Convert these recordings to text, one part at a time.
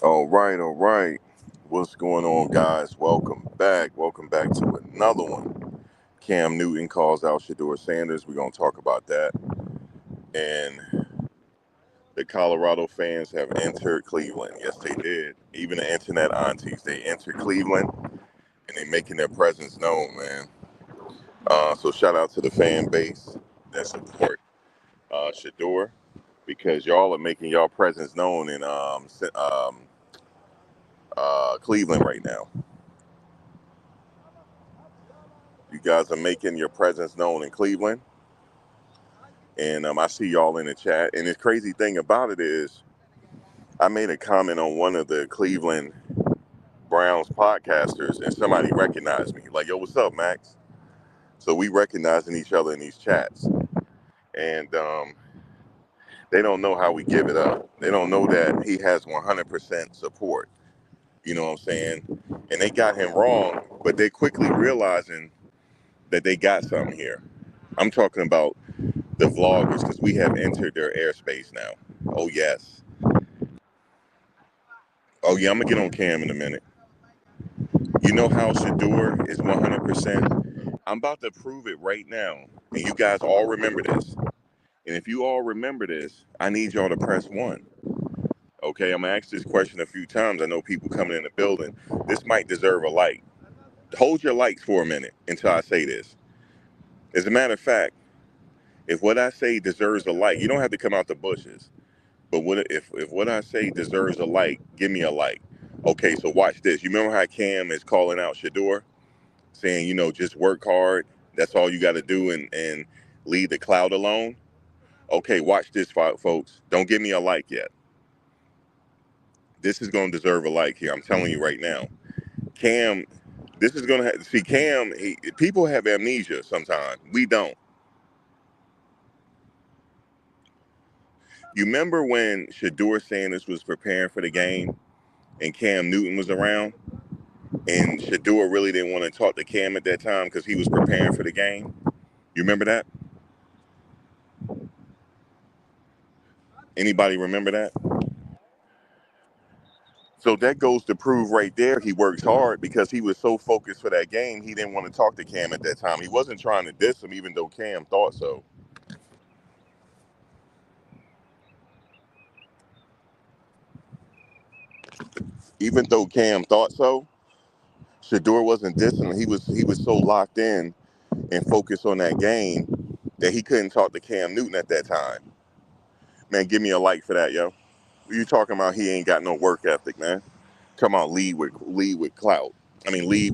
All right. What's going on, guys? Welcome back. Welcome back to another one. Cam Newton calls out Shedeur Sanders. We're going to talk about that. And the Colorado fans have entered Cleveland. Yes, they did. Even the internet aunties, they entered Cleveland and they're making their presence known, man. So shout out to the fan base that support Shedeur because y'all are making y'all presence known in Cleveland right now. You guys are making your presence known in Cleveland. And I see y'all in the chat. And the crazy thing about it is, I made a comment on one of the Cleveland Browns podcasters, and somebody recognized me. Like, yo, what's up, Max? So we recognizing each other in these chats. And they don't know how we give it up. They don't know that he has 100% support. You know what I'm saying? And they got him wrong, but they're quickly realizing that they got something here. I'm talking about the vloggers, because we have entered their airspace now. Oh, yes. Oh, yeah, I'm going to get on Cam in a minute. You know how Shedeur is 100%? I'm about to prove it right now. And you guys all remember this. And if you all remember this, I need y'all to press 1. Okay, I'm going to ask this question a few times. I know people coming in the building. This might deserve a like. Hold your likes for a minute until I say this. As a matter of fact, if what I say deserves a like, you don't have to come out the bushes. But if what I say deserves a like, give me a like. Okay, so watch this. You remember how Cam is calling out Shedeur, saying, just work hard. That's all you got to do and leave the cloud alone? Okay, watch this, folks. Don't give me a like yet. This is going to deserve a like here. I'm telling you right now. Cam, this is going to see Cam. People have amnesia sometimes. We don't. You remember when Shedeur Sanders was preparing for the game and Cam Newton was around? And Shedeur really didn't want to talk to Cam at that time because he was preparing for the game. You remember that? Anybody remember that? So that goes to prove right there he works hard because he was so focused for that game, he didn't want to talk to Cam at that time. He wasn't trying to diss him, even though Cam thought so. Even though Cam thought so, Shedeur wasn't dissing him. He was so locked in and focused on that game that he couldn't talk to Cam Newton at that time. Man, give me a like for that, yo. You talking about he ain't got no work ethic, man. Come on, lead with clout. I mean, lead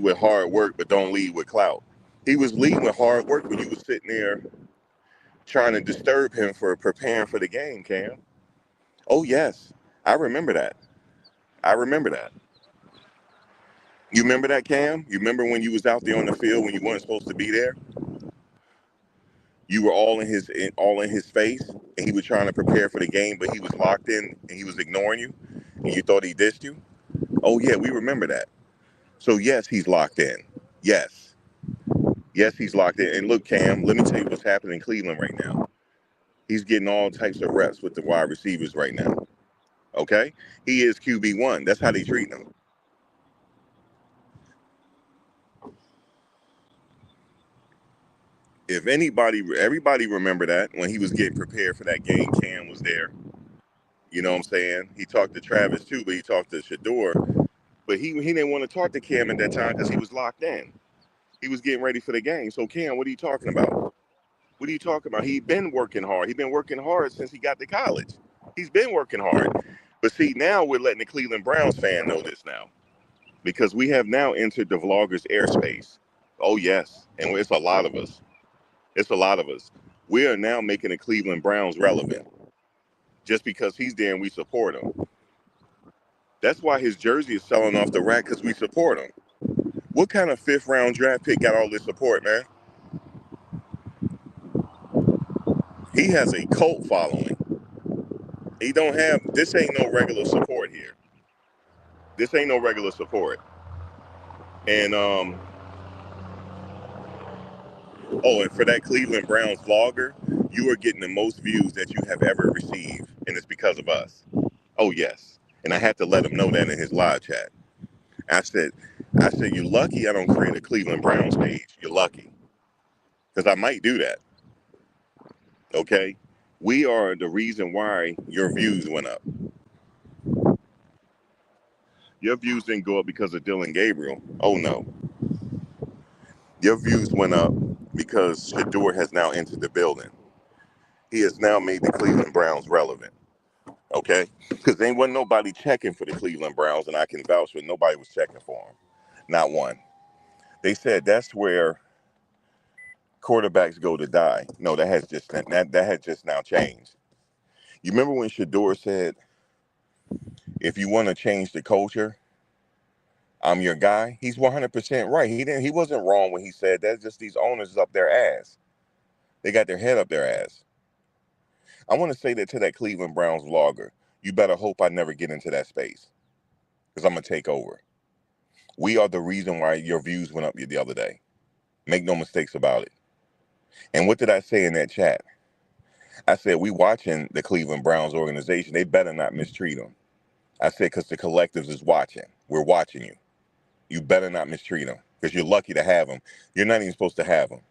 with hard work, but don't lead with clout. He was leading with hard work when you was sitting there trying to disturb him for preparing for the game, Cam. Oh yes, I remember that. I remember that. You remember that, Cam? You remember when you was out there on the field when you weren't supposed to be there? You were all in his face, and he was trying to prepare for the game, but he was locked in and he was ignoring you, and you thought he dissed you. Oh yeah, we remember that. So yes, he's locked in. Yes, yes, he's locked in. And look, Cam, let me tell you what's happening in Cleveland right now. He's getting all types of reps with the wide receivers right now. Okay, he is QB1. That's how they treat him. If everybody remember that when he was getting prepared for that game, Cam was there. You know what I'm saying? He talked to Travis too, but he talked to Shedeur. But he didn't want to talk to Cam at that time because he was locked in. He was getting ready for the game. So Cam, what are you talking about? What are you talking about? He been working hard. He been working hard since he got to college. He's been working hard. But see, now we're letting the Cleveland Browns fan know this now because we have now entered the vlogger's airspace. Oh yes, and it's a lot of us. It's a lot of us. We are now making the Cleveland Browns relevant just because he's there and we support him. That's why his jersey is selling off the rack because we support him. What kind of 5th round draft pick got all this support, man? He has a cult following. He don't have, this ain't no regular support here. This ain't no regular support. And and for that Cleveland Browns vlogger, you are getting the most views that you have ever received, and it's because of us. Oh yes. And I had to let him know that in his live chat. I said, you're lucky I don't create a Cleveland Browns page. You're lucky. Because I might do that. Okay? We are the reason why your views went up. Your views didn't go up because of Dylan Gabriel. Oh no. Your views went up because Shedeur has now entered the building. He has now made the Cleveland Browns relevant. Okay? Because there wasn't nobody checking for the Cleveland Browns, and I can vouch for it. Nobody was checking for them. Not one. They said that's where quarterbacks go to die. No, that had just now changed. You remember when Shedeur said, if you want to change the culture, I'm your guy? He's 100% right. He wasn't wrong when he said that. Just these owners is up their ass. They got their head up their ass. I want to say that to that Cleveland Browns vlogger. You better hope I never get into that space, because I'm going to take over. We are the reason why your views went up the other day. Make no mistakes about it. And what did I say in that chat? I said, we watching the Cleveland Browns organization. They better not mistreat them. I said, because the collectives is watching. We're watching you. You better not mistreat them, because you're lucky to have him. You're not even supposed to have him.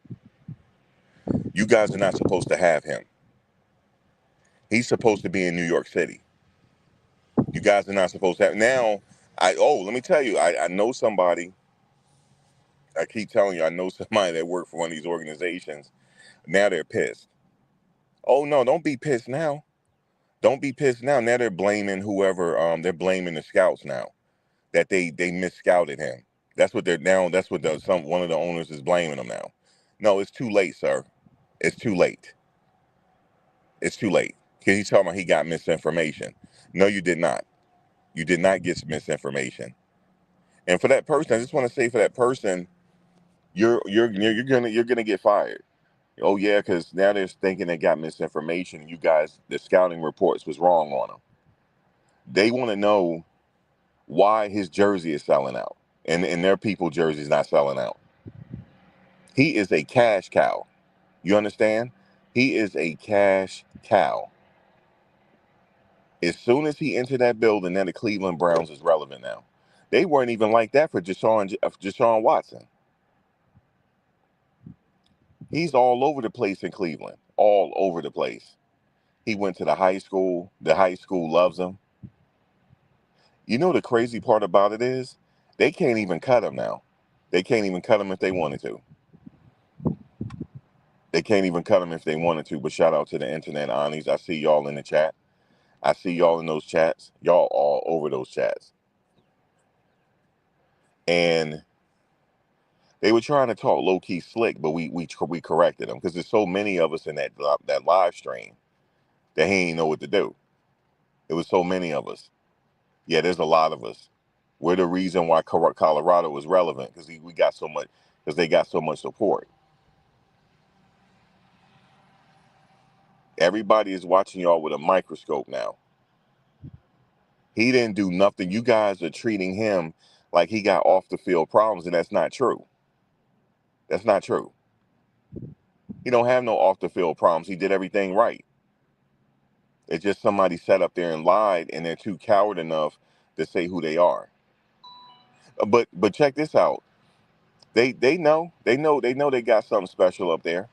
You guys are not supposed to have him. He's supposed to be in New York City. You guys are not supposed to have. Now, let me tell you, I know somebody. I keep telling you, I know somebody that worked for one of these organizations. Now they're pissed. Oh no, don't be pissed now. Don't be pissed now. Now they're blaming whoever. They're blaming the scouts now that they mis-scouted him. That's what they're now. That's what one of the owners is blaming them now. No, it's too late, sir. It's too late. It's too late. Because he's talking about he got misinformation. No, you did not. You did not get misinformation. And for that person, I just want to say, for that person, you're gonna get fired. Oh yeah, because now they're thinking they got misinformation. You guys, the scouting reports was wrong on them. They want to know why his jersey is selling out, and their people jersey's not selling out. He is a cash cow. You understand? He is a cash cow. As soon as he entered that building, then the Cleveland Browns is relevant now. They weren't even like that for Deshaun Watson. He's all over the place in Cleveland. All over the place. He went to the high school. The high school loves him. You know the crazy part about it is, they can't even cut him now. They can't even cut him if they wanted to. They can't even cut him if they wanted to. But shout out to the internet Anis. I see y'all in the chat. I see y'all in those chats. Y'all all over those chats. And they were trying to talk low key slick, but we corrected them, because there's so many of us in that live stream that he ain't know what to do. It was so many of us. Yeah, there's a lot of us. We're the reason why Colorado was relevant, because we got so much, because they got so much support. Everybody is watching y'all with a microscope now. He didn't do nothing. You guys are treating him like he got off the field problems, and that's not true. That's not true. He don't have no off the field problems. He did everything right. It's just somebody sat up there and lied, and they're too coward enough to say who they are. But check this out. They know they got something special up there.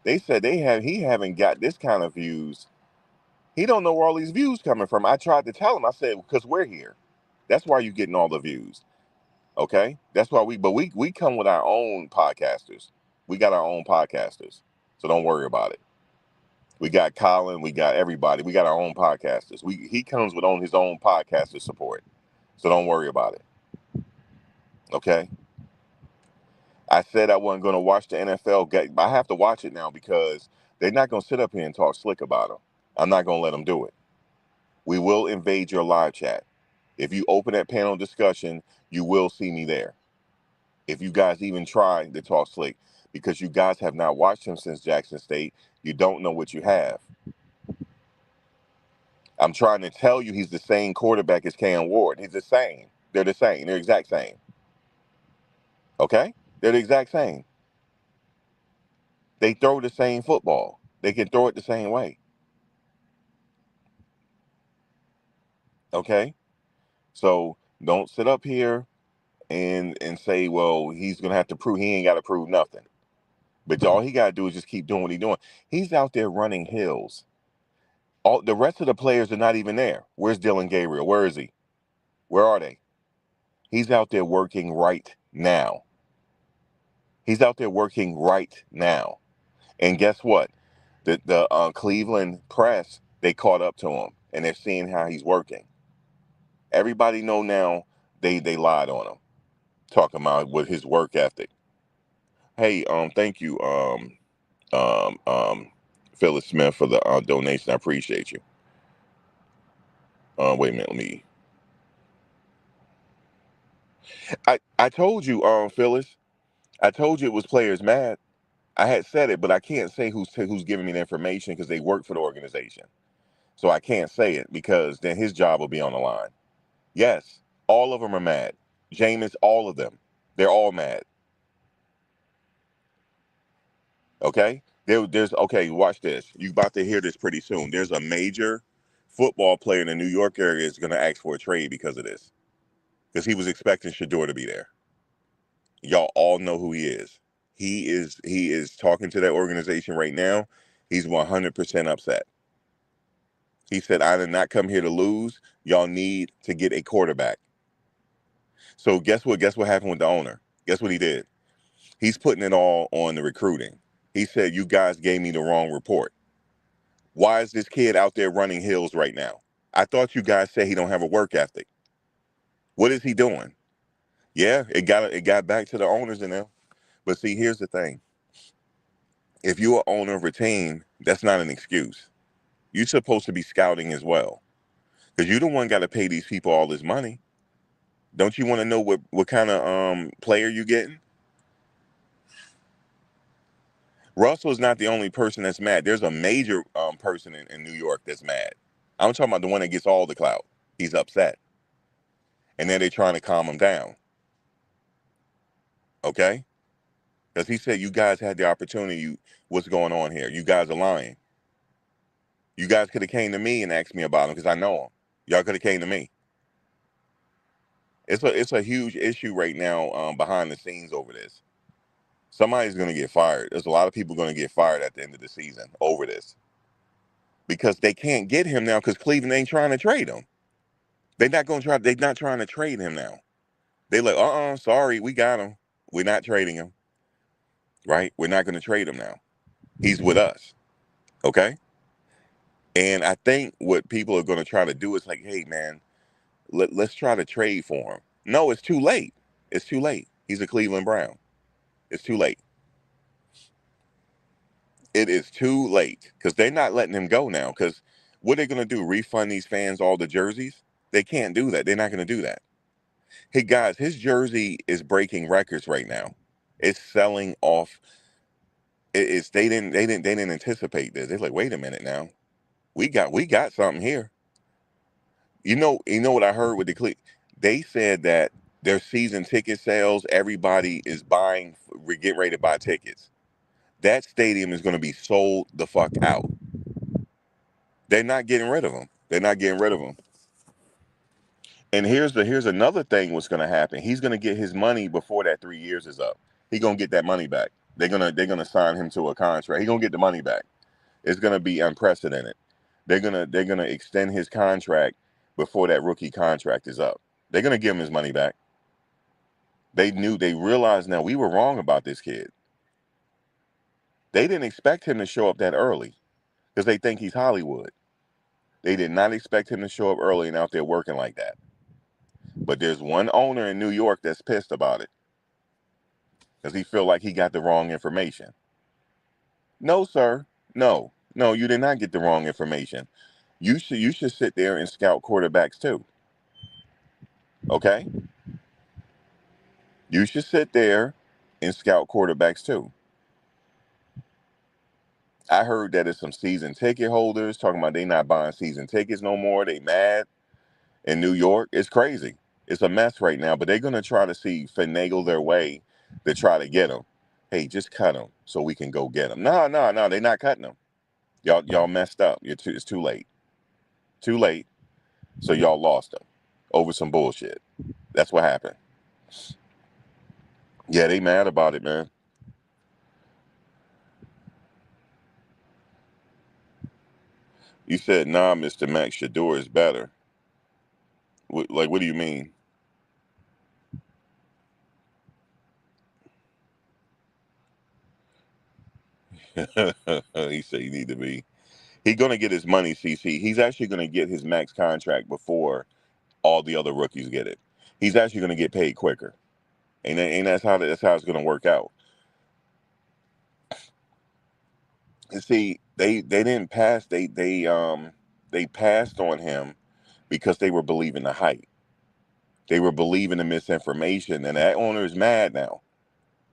They said he haven't got this kind of views. He don't know where all these views coming from. I tried to tell him. I said, because we're here. That's why you're getting all the views. Okay? That's why we come with our own podcasters. We got our own podcasters. So don't worry about it. We got Colin, we got everybody. We got our own podcasters. He comes with his own podcaster support. So don't worry about it. Okay? I said I wasn't going to watch the NFL. I have to watch it now, because they're not going to sit up here and talk slick about them. I'm not going to let them do it. We will invade your live chat. If you open that panel discussion, you will see me there. If you guys even try to talk slick, because you guys have not watched him since Jackson State, you don't know what you have. I'm trying to tell you, he's the same quarterback as Cam Ward. He's the same. They're the same. They're the exact same. Okay? They're the exact same. They throw the same football. They can throw it the same way. Okay? So don't sit up here and say, well, he's gonna have to prove he ain't got to prove nothing. But all he got to do is just keep doing what he's doing. He's out there running hills. All the rest of the players are not even there. Where's Dylan Gabriel? Where is he? Where are they? He's out there working right now. He's out there working right now. And guess what? The Cleveland press, they caught up to him and they're seeing how he's working. Everybody know now they lied on him, talking about with his work ethic. Hey, thank you, um, um, Phyllis Smith for the donation. I appreciate you. Wait a minute, let me. I told you, Phyllis. I told you it was players mad. I had said it, but I can't say who's giving me the information because they work for the organization. So I can't say it because then his job will be on the line. Yes, all of them are mad. Jameis, all of them. They're all mad. Okay? There's okay, watch this. You about to hear this pretty soon. There's a major football player in the New York area is gonna ask for a trade because of this. Because he was expecting Shedeur to be there. Y'all all know who he is. He is talking to that organization right now. He's 100% upset. He said, I did not come here to lose. Y'all need to get a quarterback. So guess what? Guess what happened with the owner? Guess what he did? He's putting it all on the recruiting. He said, you guys gave me the wrong report. Why is this kid out there running hills right now? I thought you guys said he don't have a work ethic. What is he doing? Yeah, it got back to the owners and them. But see, here's the thing. If you're an owner of a team, that's not an excuse. You're supposed to be scouting as well. Because you're the one got to pay these people all this money. Don't you want to know what kind of player you getting? Russell is not the only person that's mad. There's a major person in New York that's mad. I'm talking about the one that gets all the clout. He's upset. And then they're trying to calm him down. Okay? Because he said, you guys had the opportunity. What's going on here? You guys are lying. You guys could have came to me and asked me about him because I know him. Y'all could have came to me. It's a huge issue right now behind the scenes over this. Somebody's going to get fired. There's a lot of people going to get fired at the end of the season over this because they can't get him now because Cleveland ain't trying to trade him. They're not going to try. They're not trying to trade him now. They like, sorry, we got him. We're not trading him. Right? We're not going to trade him now. He's with us. Okay. And I think what people are going to try to do is like, hey man, let's try to trade for him. No, it's too late. It's too late. He's a Cleveland Brown. It's too late. It is too late because they're not letting him go now. Because what are they going to do? Refund these fans all the jerseys? They can't do that. They're not going to do that. Hey guys, his jersey is breaking records right now. It's selling off. It's they didn't anticipate this. They're like, wait a minute now. We got something here. You know what I heard with the they said that their season ticket sales, everybody is buying, we're getting ready to buy tickets. That stadium is going to be sold the fuck out. They're not getting rid of them. They're not getting rid of them. And here's another thing what's going to happen. He's going to get his money before that 3 years is up. He's going to get that money back. They're going to sign him to a contract. He's going to get the money back. It's going to be unprecedented. They're going to extend his contract before that rookie contract is up. They're going to give him his money back. They realized now we were wrong about this kid. They didn't expect him to show up that early because they think he's Hollywood. They did not expect him to show up early and out there working like that. But there's one owner in New York that's pissed about it because he feel like he got the wrong information. No, sir. No, no, you did not get the wrong information. You should sit there and scout quarterbacks too. Okay? You should sit there and scout quarterbacks too. I heard that it's some season ticket holders talking about they not buying season tickets no more. They mad in New York. It's crazy. It's a mess right now, but they're going to try to finagle their way to try to get them. Hey, just cut them so we can go get them. No, no, no, they're not cutting them. Y'all messed up. It's too late. Too late. So y'all lost them. over some bullshit. That's what happened. Yeah, they mad about it, man. You said, nah, Mr. Max, Shedeur is better. What do you mean? He said you need to be. He's going to get his money, CC. He's actually going to get his max contract before all the other rookies get it. He's actually going to get paid quicker. And that's how it's going to work out. And see, they didn't pass. They passed on him because they were believing the hype. They were believing the misinformation, and that owner is mad now.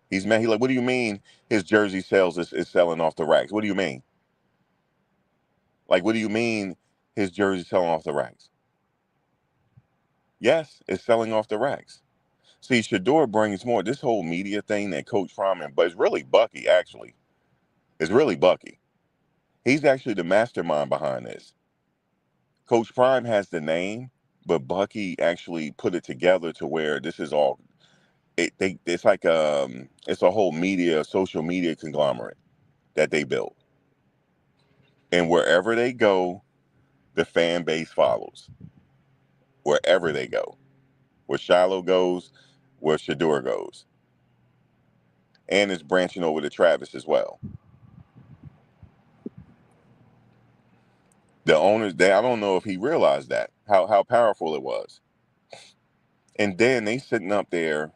He's mad. He's like, what do you mean his jersey sales is selling off the racks? What do you mean? Like, what do you mean his jersey selling off the racks? Yes, it's selling off the racks. See, Shedeur brings more. This whole media thing that Coach Fromm, but it's really Bucky, actually. It's really Bucky. He's actually the mastermind behind this. Coach Prime has the name, but Bucky actually put it together to where this is all. It's like it's a whole social media conglomerate that they built, and wherever they go, the fan base follows. Wherever they go, where Shiloh goes, where Shedeur goes, and it's branching over to Travis as well. The owners, I don't know if he realized that how powerful it was, and then they sitting up there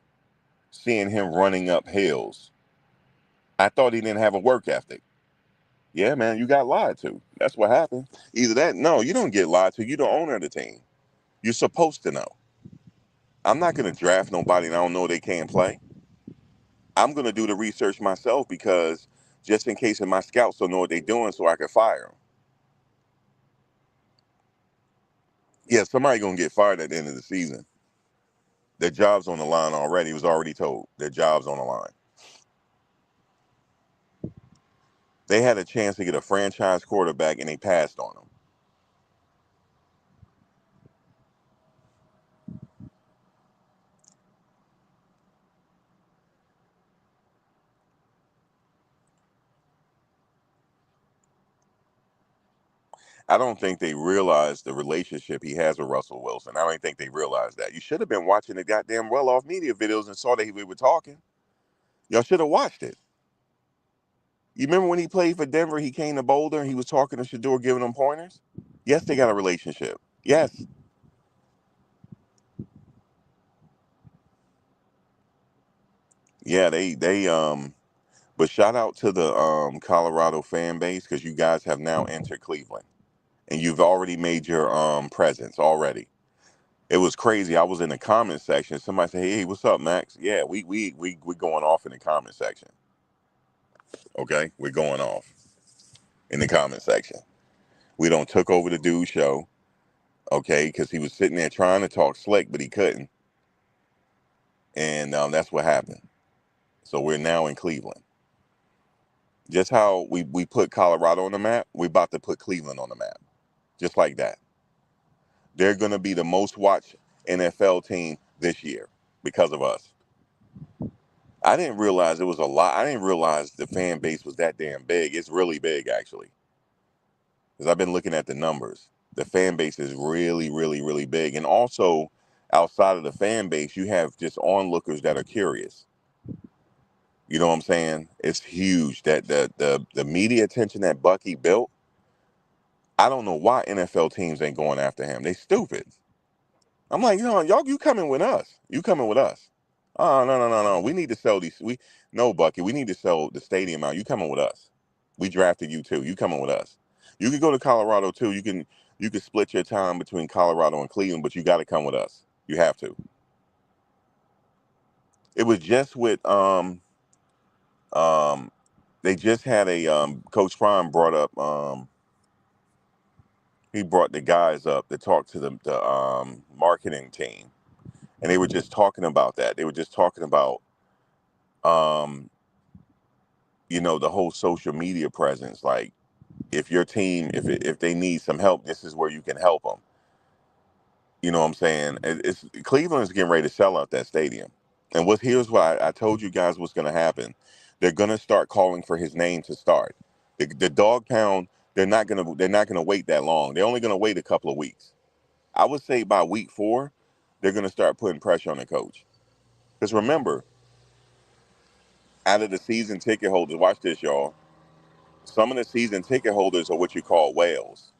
seeing him running up hills. I thought he didn't have a work ethic. Yeah, man, you got lied to. That's what happened. Either that, no, you don't get lied to. You're the owner of the team. You're supposed to know. I'm not going to draft nobody and I don't know they can't play. I'm going to do the research myself because just in case of my scouts don't know what they're doing so I can fire them. Yeah, somebody going to get fired at the end of the season. Their job's on the line already. It was already told. Their job's on the line. They had a chance to get a franchise quarterback and they passed on him. I don't think they realized the relationship he has with Russell Wilson. I don't think they realized that. You should have been watching the goddamn well-off media videos and saw that we were talking. Y'all should have watched it. You remember when he played for Denver, he came to Boulder and he was talking to Shedeur, giving him pointers? Yes, they got a relationship. Yes. Yeah, but shout out to the Colorado fan base because you guys have now entered Cleveland. And you've already made your presence already. It was crazy. I was in the comment section. Somebody said, "Hey, what's up, Max?" Yeah, we going off in the comment section. Okay, we're going off in the comment section. We don't took over the dude show. Okay, because he was sitting there trying to talk slick, but he couldn't, and that's what happened. So we're now in Cleveland. Just how we put Colorado on the map, we're about to put Cleveland on the map. Just like that. They're going to be the most watched NFL team this year because of us. I didn't realize it was a lot. I didn't realize the fan base was that damn big. It's really big, actually. Because I've been looking at the numbers. The fan base is really, really, really big. And also, outside of the fan base, you have just onlookers that are curious. You know what I'm saying? It's huge. That the media attention that Bucky built. I don't know why NFL teams ain't going after him. They stupid. I'm like, y'all, you coming with us? You coming with us? Oh, no. We need to sell these. No, Bucky. We need to sell the stadium out. You coming with us? We drafted you too. You coming with us? You can go to Colorado too. You can split your time between Colorado and Cleveland, but you got to come with us. You have to. It was just with um they just had a Coach Prime brought up he brought the guys up to talk to the marketing team, and they were just talking about that. They were just talking about um the whole social media presence. Like if your team if they need some help, this is where you can help them. You know what I'm saying? It's Cleveland's getting ready to sell out that stadium. And here's what I told you guys what's going to happen. They're going to start calling for his name to start. The dog pound. They're not gonna wait that long. They're only going to wait a couple of weeks. I would say by week 4, they're going to start putting pressure on the coach. Because remember, out of the season ticket holders, watch this, y'all. Some of the season ticket holders are what you call whales.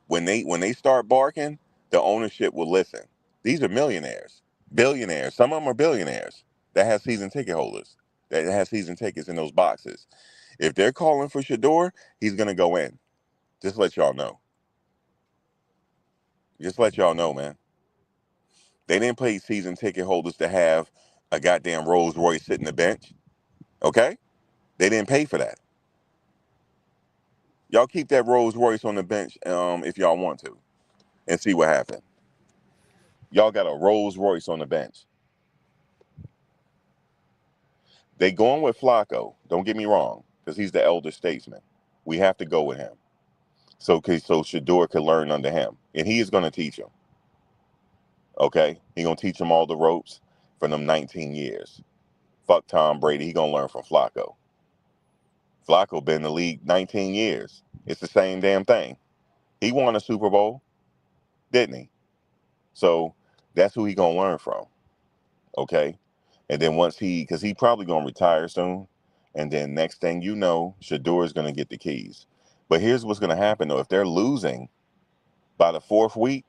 When they start barking, the ownership will listen. These are millionaires, billionaires. Some of them are billionaires that have season ticket holders that have season tickets in those boxes. If they're calling for Shedeur, he's gonna go in. Just let y'all know. Just let y'all know, man. They didn't pay season ticket holders to have a goddamn Rolls Royce sitting the bench. Okay? They didn't pay for that. Y'all keep that Rolls Royce on the bench if y'all want to and see what happens. Y'all got a Rolls Royce on the bench. They going with Flacco. Don't get me wrong, because he's the elder statesman. We have to go with him. So Shedeur could learn under him, and he is going to teach him. Okay, he gonna teach him all the ropes for them 19 years. Fuck Tom Brady. He gonna learn from Flacco. Flacco been in the league 19 years. It's the same damn thing. He won a Super Bowl, didn't he? So that's who he gonna learn from. Okay, and then because he probably gonna retire soon, and then next thing you know, Shedeur is gonna get the keys. But here's what's gonna happen though: if they're losing by the 4th week,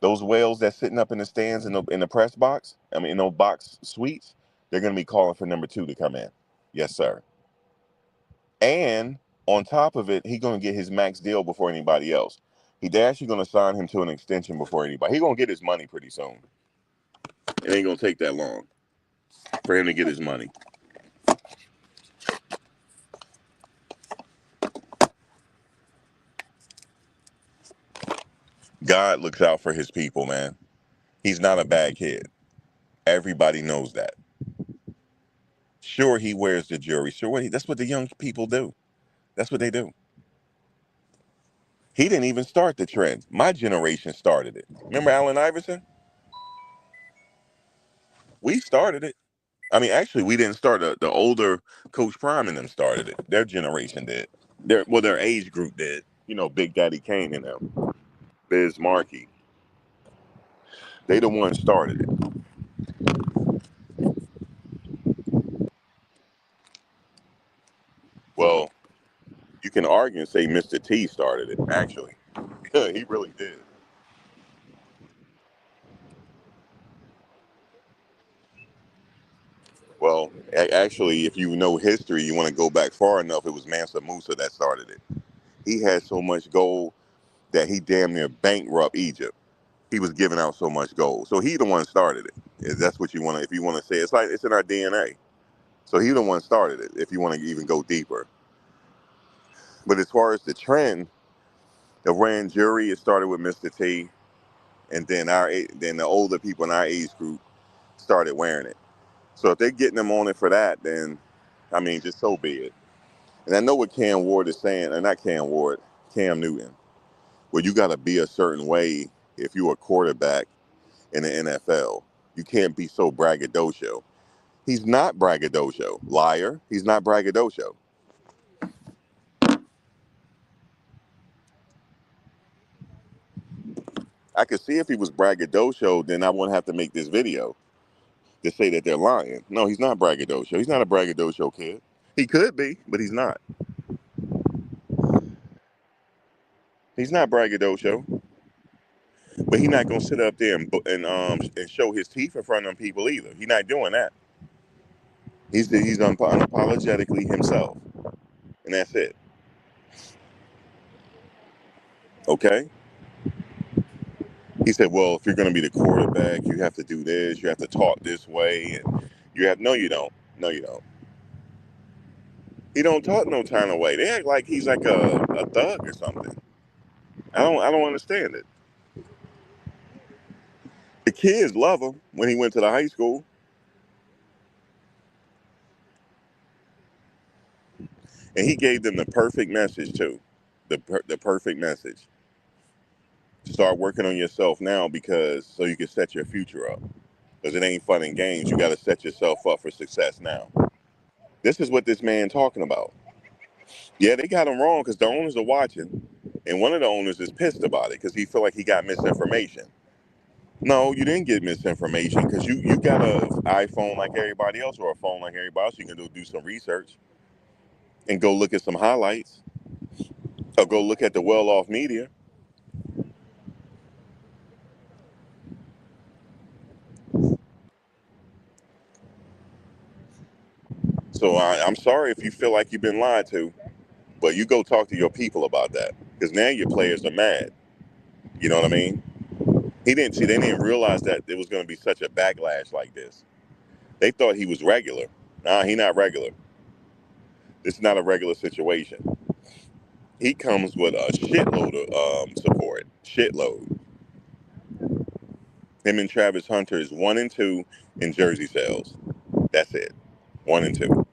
those whales that's sitting up in the stands in the press box, I mean in those box suites, they're gonna be calling for number 2 to come in. Yes, sir. And on top of it, he's gonna get his max deal before anybody else. They're actually gonna sign him to an extension before anybody. He's gonna get his money pretty soon. It ain't gonna take that long for him to get his money. God looks out for his people, man. He's not a bad kid. Everybody knows that. Sure, he wears the jewelry. Sure, that's what the young people do. That's what they do. He didn't even start the trend. My generation started it. Remember Allen Iverson? We started it. I mean, actually, we didn't start it. The older Coach Prime and them started it. Their generation did. Their age group did. You know, Big Daddy Kane and them, Biz Markie. They the ones started it. Well, you can argue and say Mr. T started it. Actually, he really did. Well, actually, if you know history, you want to go back far enough. It was Mansa Musa that started it. He had so much gold that he damn near bankrupt Egypt. He was giving out so much gold. So he the one started it. If that's what you want to, if you want to say, it's like it's in our DNA. So he the one started it. If you want to even go deeper, but as far as the trend of wearing jewelry, it started with Mr. T, and then the older people in our age group started wearing it. So if they're getting them on it for that, then I mean, just so be it. And I know what Cam Ward is saying, and not Cam Ward, Cam Newton. Well, you got to be a certain way if you're a quarterback in the NFL. You can't be so braggadocio. He's not braggadocio. Liar. He's not braggadocio. I could see if he was braggadocio, then I wouldn't have to make this video to say that they're lying. No, he's not braggadocio. He's not a braggadocio kid. He could be, but he's not. He's not braggadocio. But he's not gonna sit up there and show his teeth in front of people either. He's not doing that. He's unapologetically himself, and that's it. Okay. He said, "Well, if you're going to be the quarterback, you have to do this. You have to talk this way, and you have no, you don't. No, you don't. He don't talk no kind of way. They act like he's like a thug or something. I don't understand it. The kids love him when he went to the high school, and he gave them the perfect message too, the perfect message. Start working on yourself now because so you can set your future up. Because it ain't fun and games. You got to set yourself up for success now. This is what this man talking about. Yeah, they got him wrong because the owners are watching, and one of the owners is pissed about it because he feel like he got misinformation. No, you didn't get misinformation because you got a iPhone like everybody else or a phone like everybody else. You can do some research and go look at some highlights or go look at the well-off media. So I'm sorry if you feel like you've been lied to, but you go talk to your people about that because now your players are mad. You know what I mean? He didn't see. They didn't realize that it was going to be such a backlash like this. They thought he was regular. Nah, he not regular. This is not a regular situation. He comes with a shitload of support. Shitload. Him and Travis Hunter is 1 and 2 in jersey sales. That's it. 1 and 2.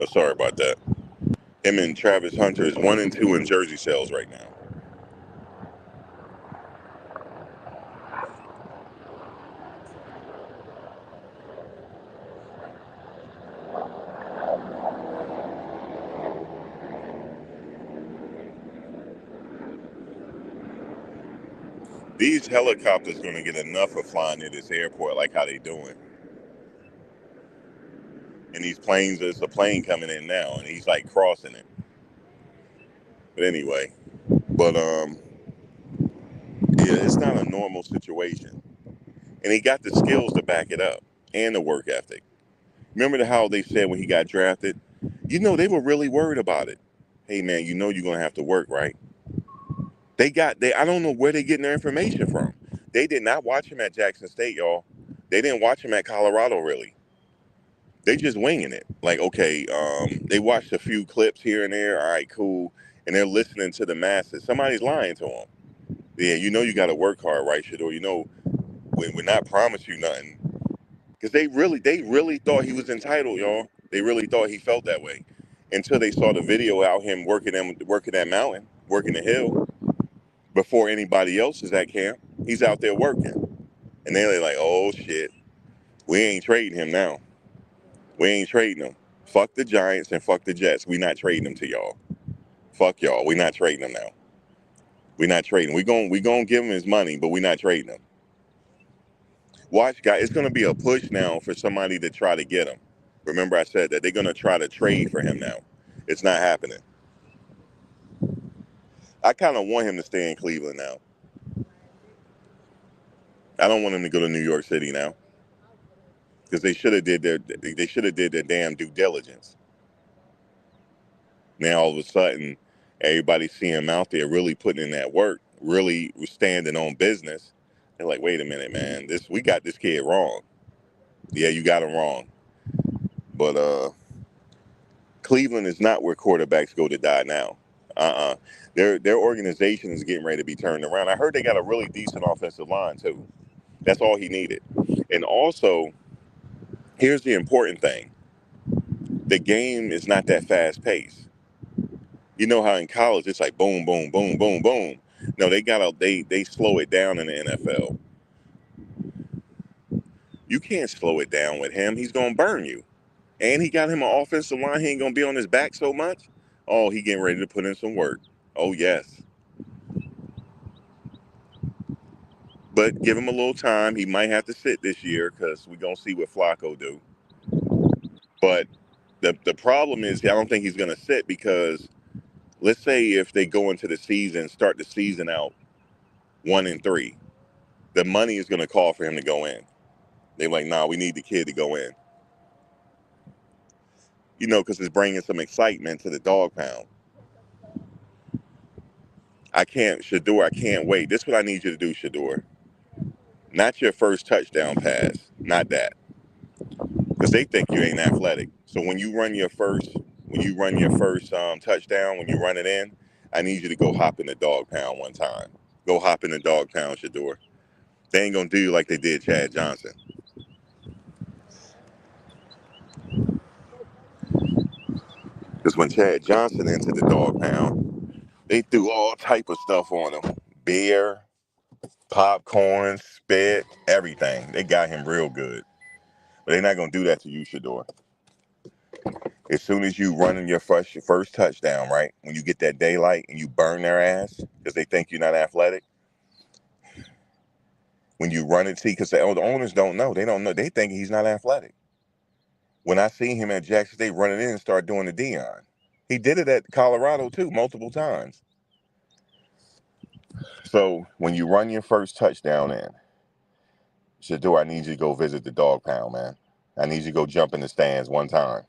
Oh, sorry about that. Him and Travis Hunter is 1 and 2 in jersey sales right now. These helicopters going to get enough of flying at this airport like how they doing. And these planes, there's a plane coming in now, and he's like crossing it. But anyway, but yeah, it's not a normal situation, and he got the skills to back it up and the work ethic. Remember how they said when he got drafted, they were really worried about it. Hey man, you're gonna have to work, right? I don't know where they getting their information from. They did not watch him at Jackson State, y'all. They didn't watch him at Colorado really. They just winging it. Like, okay, they watched a few clips here and there. All right, cool. And they're listening to the masses. Somebody's lying to them. Yeah, you got to work hard, right, Shedeur? We're not promised you nothing. Because they really thought he was entitled, y'all. They really thought he felt that way. Until they saw the video out him working that mountain, working the hill, before anybody else is at camp. He's out there working. And they're like, oh shit, we ain't trading him now. We ain't trading him. Fuck the Giants and fuck the Jets. We not trading them to y'all. Fuck y'all. We not trading them now. We not trading. We gonna give him his money, but we not trading him. Watch, guys. It's gonna be a push now for somebody to try to get him. Remember, I said that they're gonna try to trade for him now. It's not happening. I kind of want him to stay in Cleveland now. I don't want him to go to New York City now because they should have did their damn due diligence. Now all of a sudden, everybody see him out there really putting in that work, really standing on business. They're like, wait a minute, man, we got this kid wrong. Yeah, you got him wrong. But Cleveland is not where quarterbacks go to die now. Their organization is getting ready to be turned around. I heard they got a really decent offensive line too. That's all he needed. And also, here's the important thing: the game is not that fast paced. You know how in college it's like boom, boom, boom, boom, boom. No, they slow it down in the NFL. You can't slow it down with him. He's gonna burn you. And he got him an offensive line. He ain't gonna be on his back so much. Oh, he getting ready to put in some work. Oh yes. But give him a little time. He might have to sit this year because we're gonna see what Flacco do. But the problem is I don't think he's gonna sit because let's say if they go into the season, start the season out 1 and 3, the money is gonna call for him to go in. They're like, nah, we need the kid to go in. Because it's bringing some excitement to the dog pound. Shedeur, I can't wait. This is what I need you to do, Shedeur. Not your first touchdown pass. Not that. Because they think you ain't athletic. So when you run your first touchdown, when you run it in, I need you to go hop in the dog pound one time. Go hop in the dog pound, Shedeur. They ain't gonna do you like they did Chad Johnson. Because when Chad Johnson entered the dog pound, they threw all type of stuff on him. Beer, popcorn, spit, everything. They got him real good. But they're not going to do that to you, Shedeur. As soon as you run in your first touchdown, right? When you get that daylight and you burn their ass because they think you're not athletic. When you run it, see, because the owners don't know. They don't know. They think he's not athletic. When I seen him at Jackson State running in and start doing the Dion, he did it at Colorado too, multiple times. So when you run your first touchdown in, Shedeur, I need you to go visit the dog pound, man. I need you to go jump in the stands one time.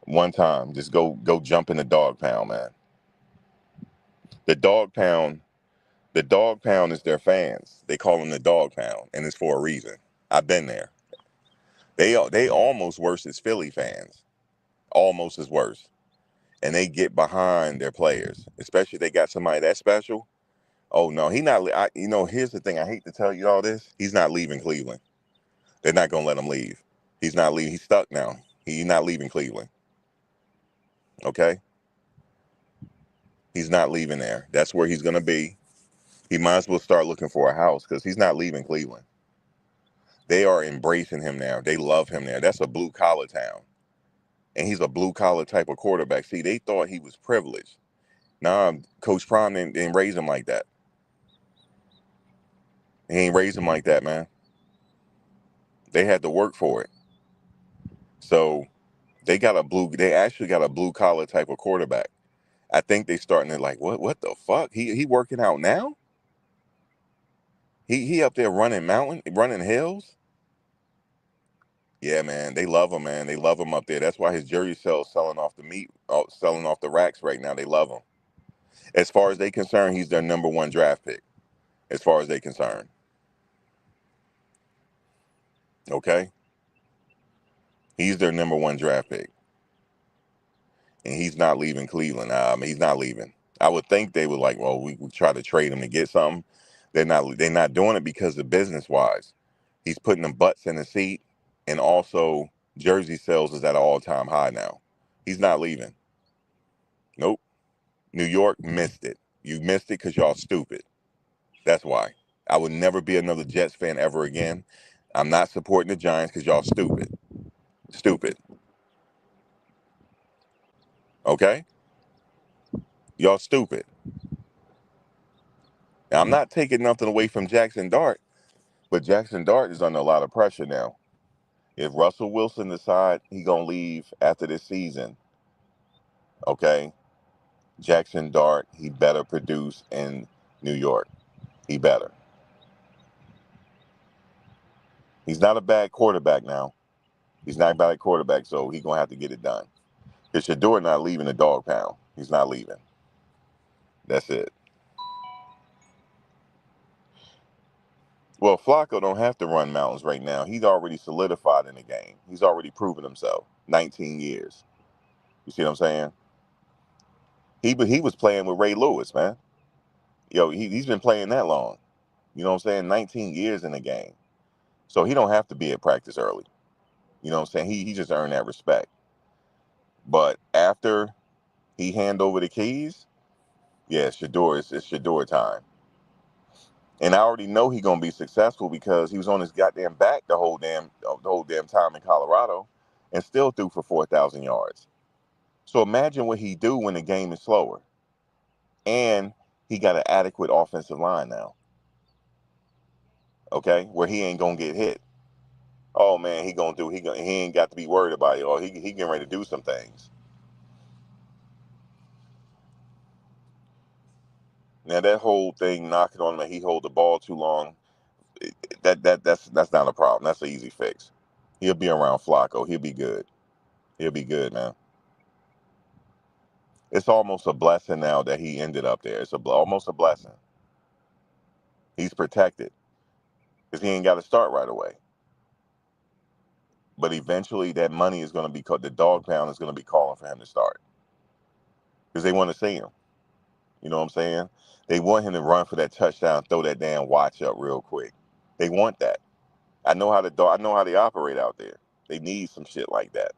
One time, just go jump in the dog pound, man. The dog pound, the dog pound is their fans. They call them the dog pound, and it's for a reason. I've been there. They almost worse as Philly fans, almost as worse, and they get behind their players, especially if they got somebody that special. Oh no, he not. Here's the thing. I hate to tell you all this. He's not leaving Cleveland. They're not gonna let him leave. He's not leaving. He's stuck now. He's not leaving Cleveland. Okay, he's not leaving there. That's where he's gonna be. He might as well start looking for a house because he's not leaving Cleveland. They are embracing him now. They love him there. That's a blue collar town, and he's a blue collar type of quarterback. See, they thought he was privileged. Nah, Coach Prime didn't raise him like that. He ain't raised him like that, man. They had to work for it. So they actually got a blue collar type of quarterback. I think they starting to like, what the fuck? He working out now? He up there running hills? Yeah, man. They love him, man. They love him up there. That's why his jersey sales selling off the racks right now. They love him. As far as they concerned, he's their number one draft pick. As far as they concerned. Okay? He's their number one draft pick. And he's not leaving Cleveland. He's not leaving. I would think they would like, well, we try to trade him to get something. They're not doing it because of business wise. He's putting them butts in the seat, and also jersey sales is at an all-time high now. He's not leaving. Nope. New York missed it. You missed it because y'all stupid. That's why. I would never be another Jets fan ever again. I'm not supporting the Giants because y'all stupid. Stupid. Okay? Y'all stupid. Now, I'm not taking nothing away from Jackson Dart, but Jackson Dart is under a lot of pressure now. If Russell Wilson decide he gonna leave after this season, okay, Jackson Dart, he better produce in New York. He better. He's not a bad quarterback now. He's not a bad quarterback, so he's gonna have to get it done. Because Shedeur not leaving the dog pound. He's not leaving. That's it. Well, Flacco don't have to run mountains right now. He's already solidified in the game. He's already proven himself. 19 years. You see what I'm saying? He was playing with Ray Lewis, man. He's been playing that long. You know what I'm saying? 19 years in the game. So he don't have to be at practice early. You know what I'm saying? He just earned that respect. But after he hand over the keys, yeah, Shedeur, it's Shedeur time. And I already know he's gonna be successful because he was on his goddamn back the whole damn time in Colorado and still threw for 4,000 yards. So imagine what he do when the game is slower. And he got an adequate offensive line now. Okay? Where he ain't gonna get hit. Oh man, he ain't got to be worried about it. Oh, he getting ready to do some things. Now that whole thing knocking on him, he hold the ball too long. That's not a problem. That's an easy fix. He'll be around Flacco. He'll be good. He'll be good, man. It's almost a blessing now that he ended up there. It's almost a blessing. He's protected because he ain't got to start right away. But eventually, that money is going to be called. The dog pound is going to be calling for him to start because they want to see him. You know what I'm saying? They want him to run for that touchdown, throw that damn watch up real quick. They want that. I know how they operate out there. They need some shit like that.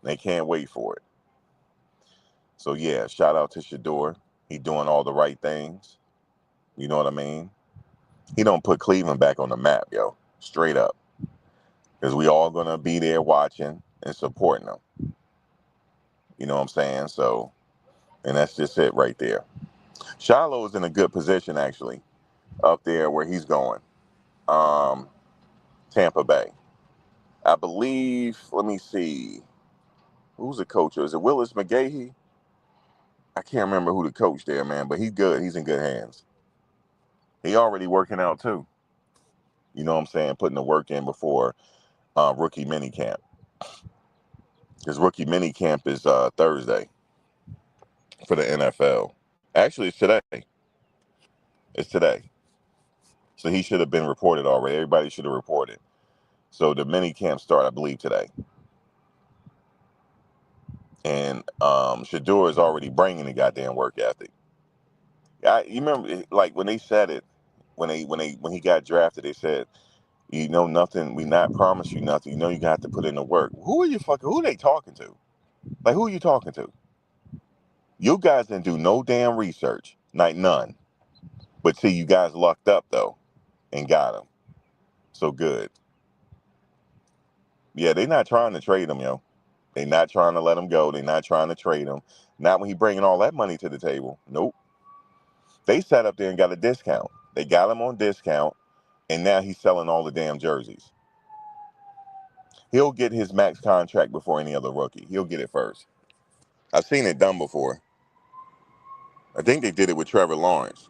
They can't wait for it. So yeah, shout out to Shedeur. He doing all the right things. You know what I mean? He don't put Cleveland back on the map, yo. Straight up. Because we all gonna be there watching and supporting them. You know what I'm saying? So, and that's just it right there. Shiloh is in a good position actually, up there where he's going. Um, Tampa Bay. I believe, let me see. Who's the coach? Is it Willis McGahee? I can't remember who the coach there, man, but he's good. He's in good hands. He already working out too. You know what I'm saying? Putting the work in before rookie mini camp. His rookie mini camp is Thursday for the NFL. Actually, it's today. It's today. So he should have been reported already. Everybody should have reported. So the mini camp start, I believe, today. And Shedeur is already bringing the goddamn work ethic. You remember, like when they said it, when he got drafted, they said, you know nothing. We not promise you nothing. You know you got to put in the work. Who are you fucking? Who are they talking to? Like who are you talking to? You guys didn't do no damn research, like none. But see, you guys lucked up though and got him. So good. Yeah, they not trying to trade him, yo. They not trying to let him go. They not trying to trade him. Not when he bringing all that money to the table. Nope. They sat up there and got a discount. They got him on discount, and now he's selling all the damn jerseys. He'll get his max contract before any other rookie. He'll get it first. I've seen it done before. I think they did it with Trevor Lawrence.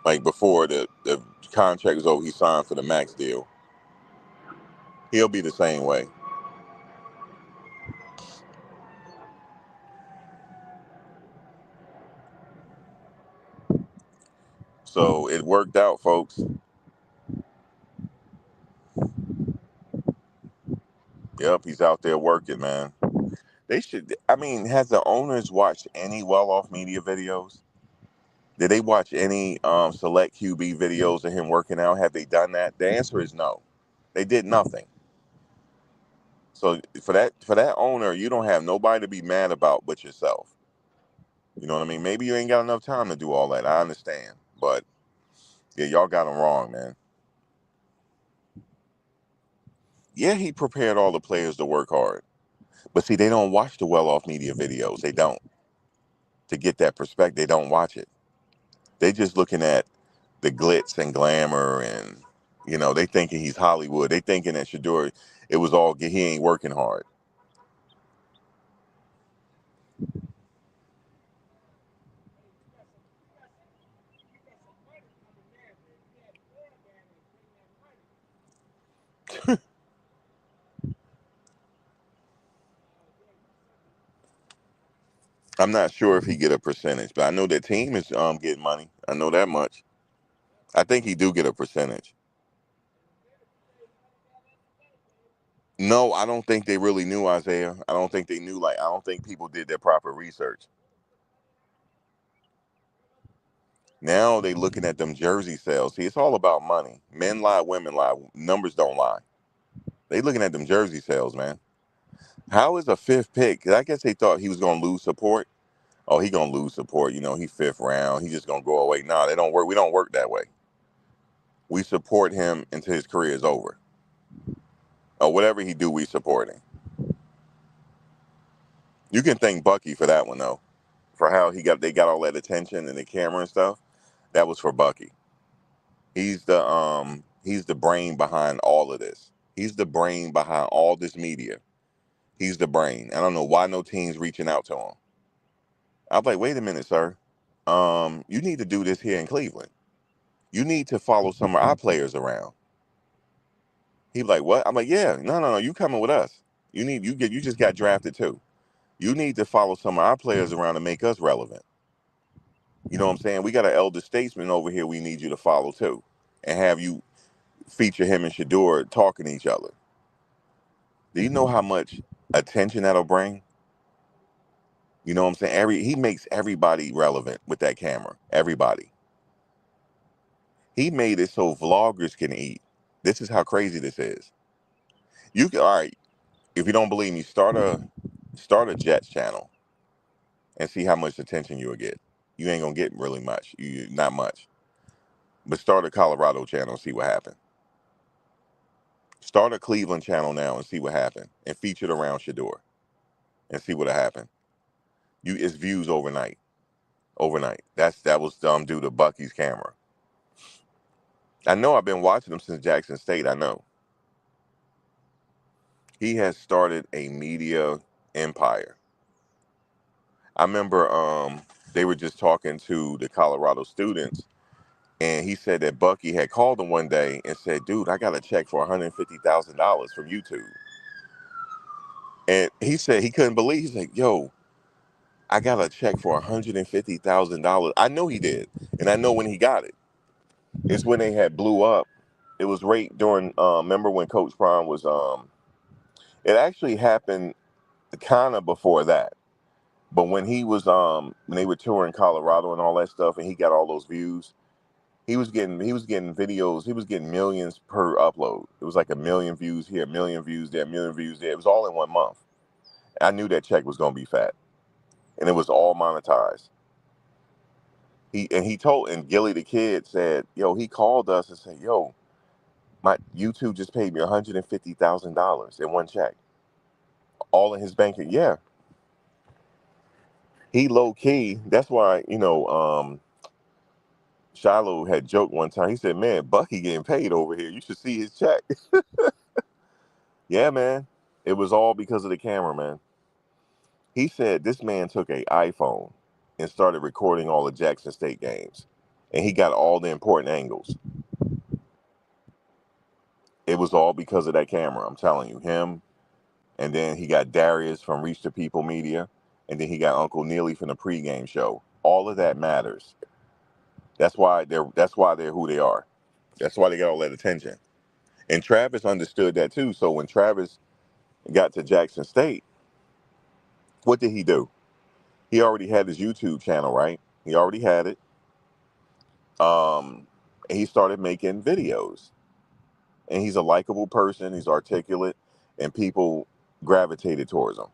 Like before the contract was over, he signed for the max deal. He'll be the same way. So it worked out, folks. Yep, he's out there working, man. They should. I mean, has the owners watched any well-off media videos? Did they watch any select QB videos of him working out? Have they done that? The answer is no. They did nothing. So for that owner, you don't have nobody to be mad about but yourself. You know what I mean? Maybe you ain't got enough time to do all that. I understand, but yeah, y'all got him wrong, man. Yeah, he prepared all the players to work hard, but see, they don't watch the well-off media videos. They don't to get that perspective. They don't watch it. They just looking at the glitz and glamour, and they thinking he's Hollywood. They thinking that Shedeur, it was all he ain't working hard. I'm not sure if he get a percentage, but I know that team is getting money. I know that much. I think he do get a percentage. No, I don't think they really knew Isaiah. I don't think they knew. Like, I don't think people did their proper research. Now they looking at them jersey sales. See, it's all about money. Men lie, women lie. Numbers don't lie. They looking at them jersey sales, man. How is a fifth pick? 'Cause I guess they thought he was gonna lose support. Oh, he gonna lose support. He fifth round. He just gonna go away. Nah, they don't work. We don't work that way. We support him until his career is over. Or whatever he do, we support him. You can thank Bucky for that one though, for how they got all that attention and the camera and stuff. That was for Bucky. He's the brain behind all of this. He's the brain behind all this media. He's the brain. I don't know why no team's reaching out to him. I'm like, wait a minute, sir. You need to do this here in Cleveland. You need to follow some of our players around. He like, what? I'm like, yeah, no, you coming with us. You just got drafted too. You need to follow some of our players around to make us relevant. You know what I'm saying? We got an elder statesman over here we need you to follow too. And have you feature him and Shedeur talking to each other. Do you know how much attention that'll bring? You know what I'm saying? He makes everybody relevant with that camera. Everybody. He made it so vloggers can eat. This is how crazy this is. All right, if you don't believe me, start a Start a Jets channel and see how much attention you'll get. You ain't gonna get really much. Not much. But start a Colorado channel and see what happens. Start a Cleveland channel now and see what happens. And feature it around Shedeur and see what'll happen. It's views overnight. Overnight. That was due to Bucky's camera. I know I've been watching him since Jackson State. I know. He has started a media empire. I remember they were just talking to the Colorado students, and he said that Bucky had called him one day and said, "Dude, I got a check for $150,000 from YouTube." And he said he couldn't believe. He's like, "Yo, I got a check for $150,000." I know he did, and I know when he got it. It's when they had blew up. It was right during. Remember when Coach Prime was. It actually happened kind of before that. But when he was when they were touring Colorado and all that stuff, and he got all those views, he was getting videos, he was getting millions per upload. It was like 1 million views here, 1 million views there, 1 million views there. It was all in 1 month. I knew that check was gonna be fat, and it was all monetized. He told, and Gilly the kid said, "Yo," he called us and said, "Yo, my YouTube just paid me $150,000 in one check, all in his banking." Yeah, he low key. That's why Shiloh had joked one time. He said, "Man, Bucky getting paid over here. You should see his check." Yeah, man. It was all because of the camera, man. He said this man took a iPhone and started recording all the Jackson State games, and he got all the important angles. It was all because of that camera. I'm telling you, him. And then he got Darius from Reach the People Media, and then he got Uncle Neely from the pregame show. All of that matters. That's why they're who they are. That's why they got all that attention. And Travis understood that too. So when Travis got to Jackson State, what did he do? He already had his YouTube channel, right? He already had it. And he started making videos. And he's a likable person. He's articulate, and people gravitated towards him.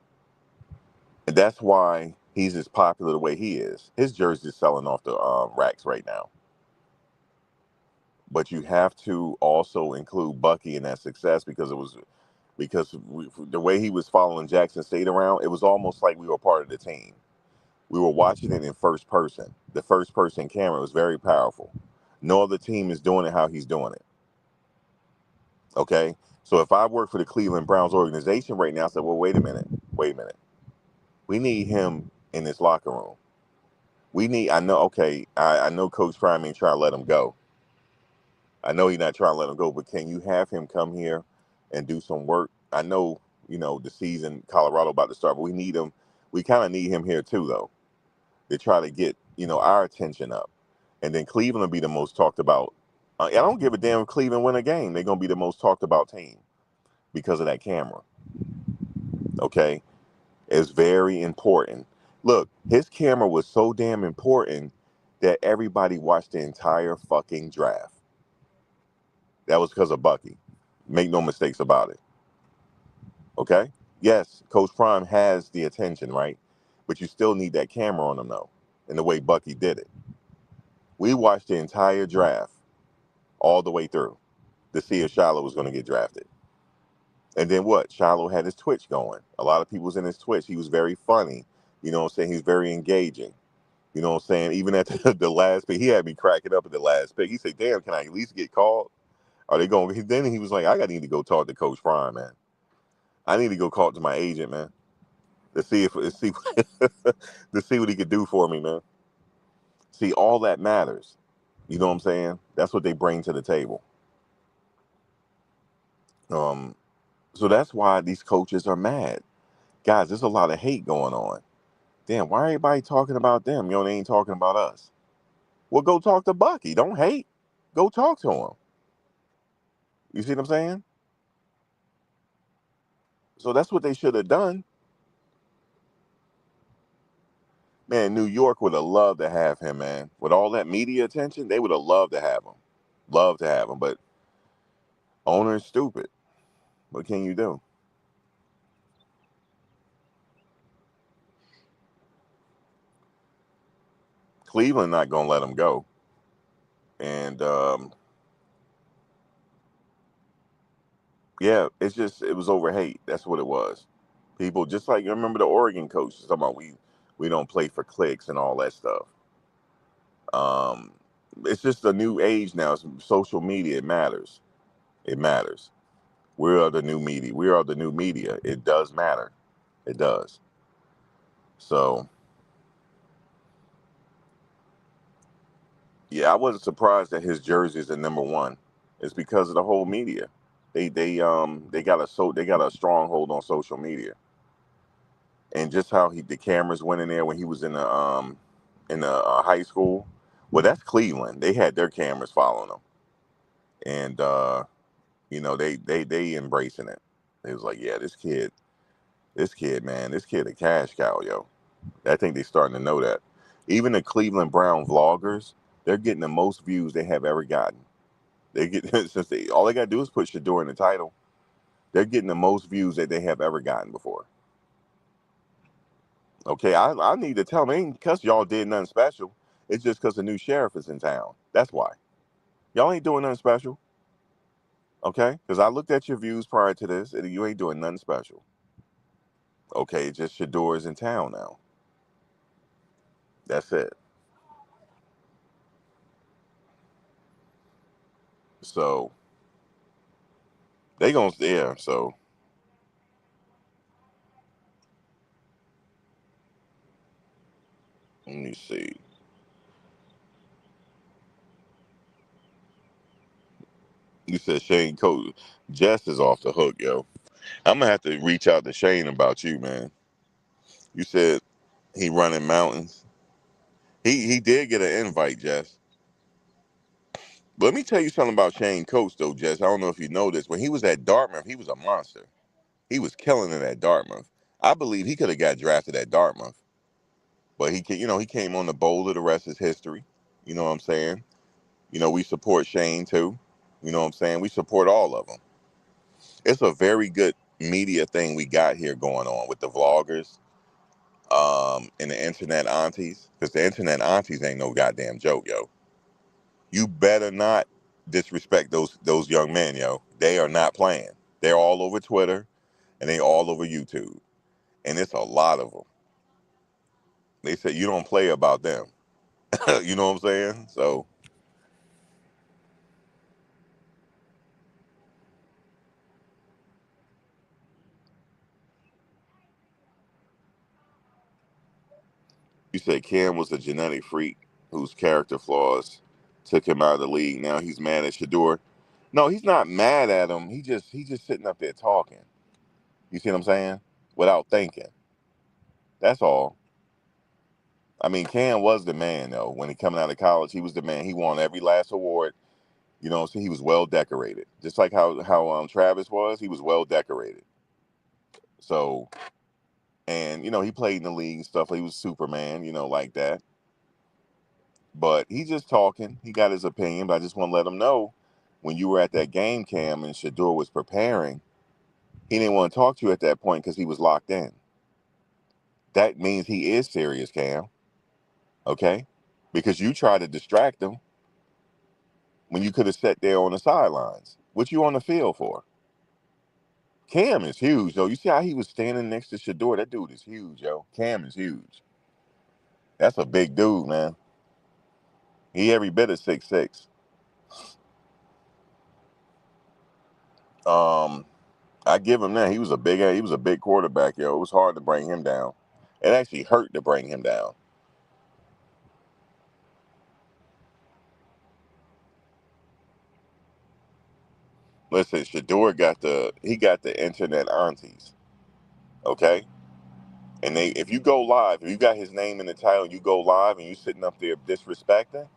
And that's why he's as popular the way he is. His jersey is selling off the racks right now. But you have to also include Bucky in that success because the way he was following Jackson State around, it was almost like we were part of the team. We were watching it in first person. The first person camera was very powerful. No other team is doing it how he's doing it. Okay? So if I work for the Cleveland Browns organization right now, I said, well, wait a minute. We need him in this locker room. I know Coach Prime ain't trying to let him go. I know he's not trying to let him go, but can you have him come here and do some work? I know, the season, Colorado about to start, but we need him. We kind of need him here too, though, to try to get, our attention up. And then Cleveland will be the most talked about. I don't give a damn if Cleveland win a game. They're going to be the most talked about team because of that camera. Okay? It's very important. Look, his camera was so damn important that everybody watched the entire fucking draft. That was because of Bucky. Make no mistakes about it. Okay? Yes, Coach Prime has the attention, right? But you still need that camera on him, though, in the way Bucky did it. We watched the entire draft all the way through to see if Shiloh was going to get drafted. And then what? Shiloh had his Twitch going. A lot of people was in his Twitch. He was very funny. You know what I'm saying? He's very engaging. You know what I'm saying? Even at the last pick, he had me cracking up at the last pick. He said, damn, can I at least get called? Are they going? Then he was like, I need to go talk to Coach Prime, man. I need to go talk to my agent, man, to see to see what he could do for me, man. See, all that matters. You know what I'm saying? That's what they bring to the table. So that's why these coaches are mad. Guys, there's a lot of hate going on. Damn, why everybody talking about them? They ain't talking about us. Well, go talk to Bucky. Don't hate. Go talk to him. You see what I'm saying? So that's what they should have done. Man, New York would have loved to have him, man. With all that media attention, they would have loved to have him. Love to have him, but owner is stupid. What can you do? Cleveland not gonna let him go, and yeah, it was over hate. That's what it was. People just like you remember the Oregon coaches talking about we don't play for clicks and all that stuff. Um, it's just a new age now. It's social media. It matters. It matters. We are the new media. We are the new media. It does matter. It does. So yeah, I wasn't surprised that his jersey is at number one. It's because of the whole media. They got a stronghold on social media, and just how the cameras went in there when he was in the high school. Well, that's Cleveland. They had their cameras following him, and you know they embracing it. It was like, yeah, this kid, man, this kid a cash cow, yo. I think they starting to know that. Even the Cleveland Brown vloggers, they're getting the most views they have ever gotten. They get since they all they gotta do is put Shedeur in the title. They're getting the most views that they have ever gotten before. Okay, I need to tell them ain't because y'all did nothing special. It's just because the new sheriff is in town. That's why. Y'all ain't doing nothing special. Okay? Because I looked at your views prior to this, and you ain't doing nothing special. Okay, it's just Shedeur is in town now. That's it. So they gonna yeah. So let me see. You said Shane Coach Jess is off the hook, yo. I'm gonna have to reach out to Shane about you, man. You said he running mountains. He did get an invite, Jess. But let me tell you something about Shane Coates, though, Jess. I don't know if you know this. When he was at Dartmouth, he was a monster. He was killing it at Dartmouth. I believe he could have got drafted at Dartmouth, but he came on the bowl of the rest is history. You know what I'm saying? You know, we support Shane too. You know what I'm saying? We support all of them. It's a very good media thing we got here going on with the vloggers, and the internet aunties, because the internet aunties ain't no goddamn joke, yo. You better not disrespect those young men, yo. They are not playing. They're all over Twitter and they all over YouTube, and it's a lot of them. They say you don't play about them. You know what I'm saying? So you said Cam was a genetic freak whose character flaws took him out of the league. Now he's mad at Shedeur. No, he's not mad at him. He's just sitting up there talking. You see what I'm saying? Without thinking. That's all. I mean, Cam was the man though. When he coming out of college, he was the man. He won every last award. You know, so he was well decorated. Just like how Travis was, he was well decorated. So, and you know, he played in the league and stuff. He was Superman, you know, like that. But he just talking. He got his opinion, but I just want to let him know when you were at that game, Cam, and Shedeur was preparing, he didn't want to talk to you at that point because he was locked in. That means he is serious, Cam. Okay, because you tried to distract him when you could have sat there on the sidelines. What you on the field for? Cam is huge, though. You see how he was standing next to Shedeur? That dude is huge, yo. Cam is huge. That's a big dude, man. He every bit of 6'6". Um, I give him that. He was a big quarterback, yo. It was hard to bring him down. It actually hurt to bring him down. Listen, Shedeur got the internet aunties, okay? And if you go live, if you got his name in the title, and you go live and you sitting up there disrespecting,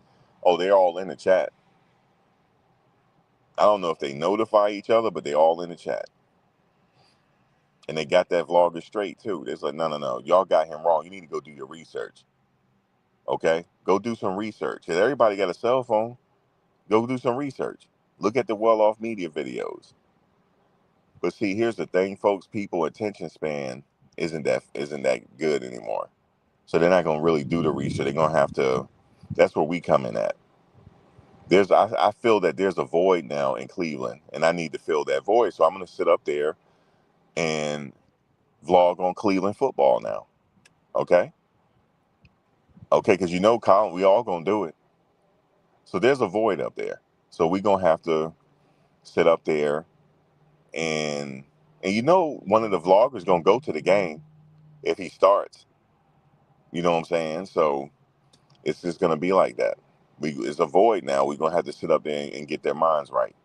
oh, they're all in the chat. I don't know if they notify each other, but they all in the chat. And they got that vlogger straight too. It's like, no, no, no, y'all got him wrong. You need to go do your research. Okay? Go do some research. Cause everybody got a cell phone. Go do some research. Look at the well-off media videos. But see, here's the thing, folks. People attention span isn't that good anymore. So they're not gonna really do the research. They're gonna have to. That's where we come in at. I feel that there's a void now in Cleveland, and I need to fill that void. So I'm going to sit up there and vlog on Cleveland football now. Okay, okay, because Colin, we all gonna do it. So there's a void up there. So we gonna have to sit up there and one of the vloggers gonna go to the game if he starts. You know what I'm saying? So it's just gonna be like that. It's a void now. We're gonna have to sit up there and get their minds right.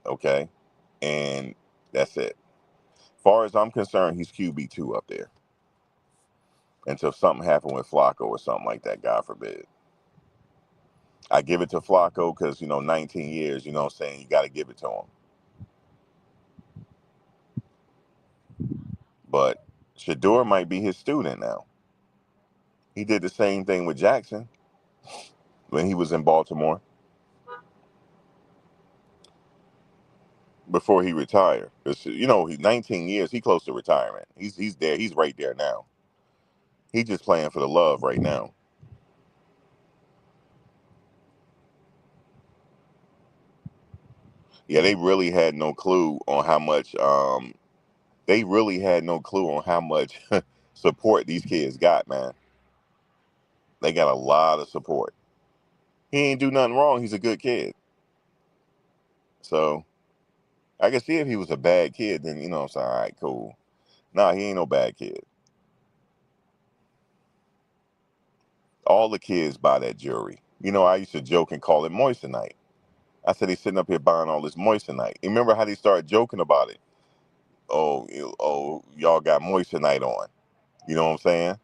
Okay, and that's it. As far as I'm concerned, he's QB2 up there until something happened with Flacco or something like that. God forbid. I give it to Flacco because 19 years. You know what I'm saying? You got to give it to him. But Shedeur might be his student now. He did the same thing with Jackson when he was in Baltimore before he retired. He's 19 years. He's close to retirement. He's there. He's right there now. He's just playing for the love right now. Yeah, they really had no clue on how much. They really had no clue on how much support these kids got. Man, they got a lot of support. He ain't do nothing wrong. He's a good kid. So I can see if he was a bad kid, then I'm saying, all right, cool. Nah, he ain't no bad kid. All the kids buy that jewelry. I used to joke and call it moissanite. I said he's sitting up here buying all this moissanite. You remember how they started joking about it? Oh, y'all got moissanite on. You know what I'm saying?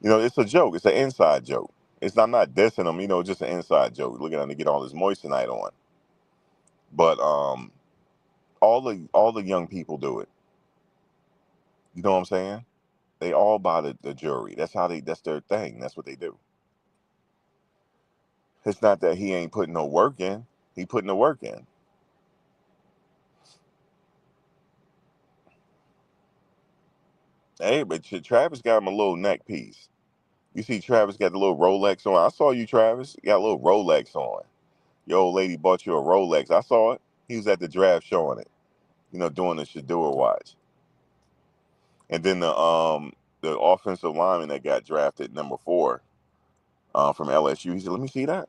It's a joke. It's an inside joke. I'm not dissing them. Just an inside joke. Look at them to get all this moissanite on. But all the young people do it. You know what I'm saying? They all buy the jewelry. That's their thing. That's what they do. It's not that he ain't putting no work in. He putting the work in. Hey, but Travis got him a little neck piece. You see Travis got the little Rolex on. I saw you, Travis. You got a little Rolex on. Your old lady bought you a Rolex. I saw it. He was at the draft showing it. Doing the Shedeur watch. And then the offensive lineman that got drafted, number 4, from LSU. He said, "Let me see that."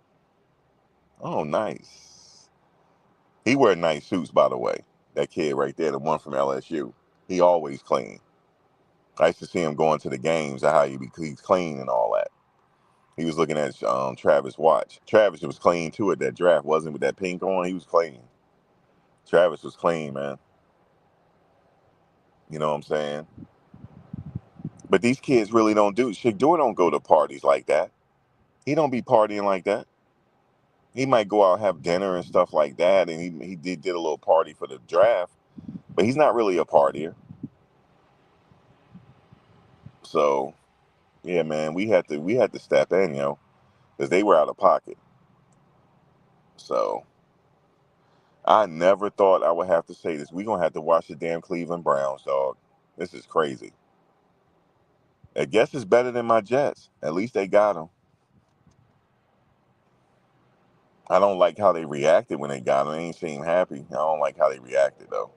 Oh, nice. He wear nice suits, by the way. That kid right there, the one from LSU. He always clean. I used to see him going to the games. How he's clean and all that. He was looking at Travis' watch. Travis was clean too at that draft, wasn't with that pink on. He was clean. Travis was clean, man. You know what I'm saying? But these kids really don't do. Shedeur don't go to parties like that. He don't be partying like that. He might go out and have dinner and stuff like that, and he did a little party for the draft, but he's not really a partier. So yeah, man, we had to step in, because they were out of pocket. So I never thought I would have to say this. We're gonna have to watch the damn Cleveland Browns, dog. This is crazy. I guess it's better than my Jets. At least they got them. I don't like how they reacted when they got them. They ain't seem happy. I don't like how they reacted though.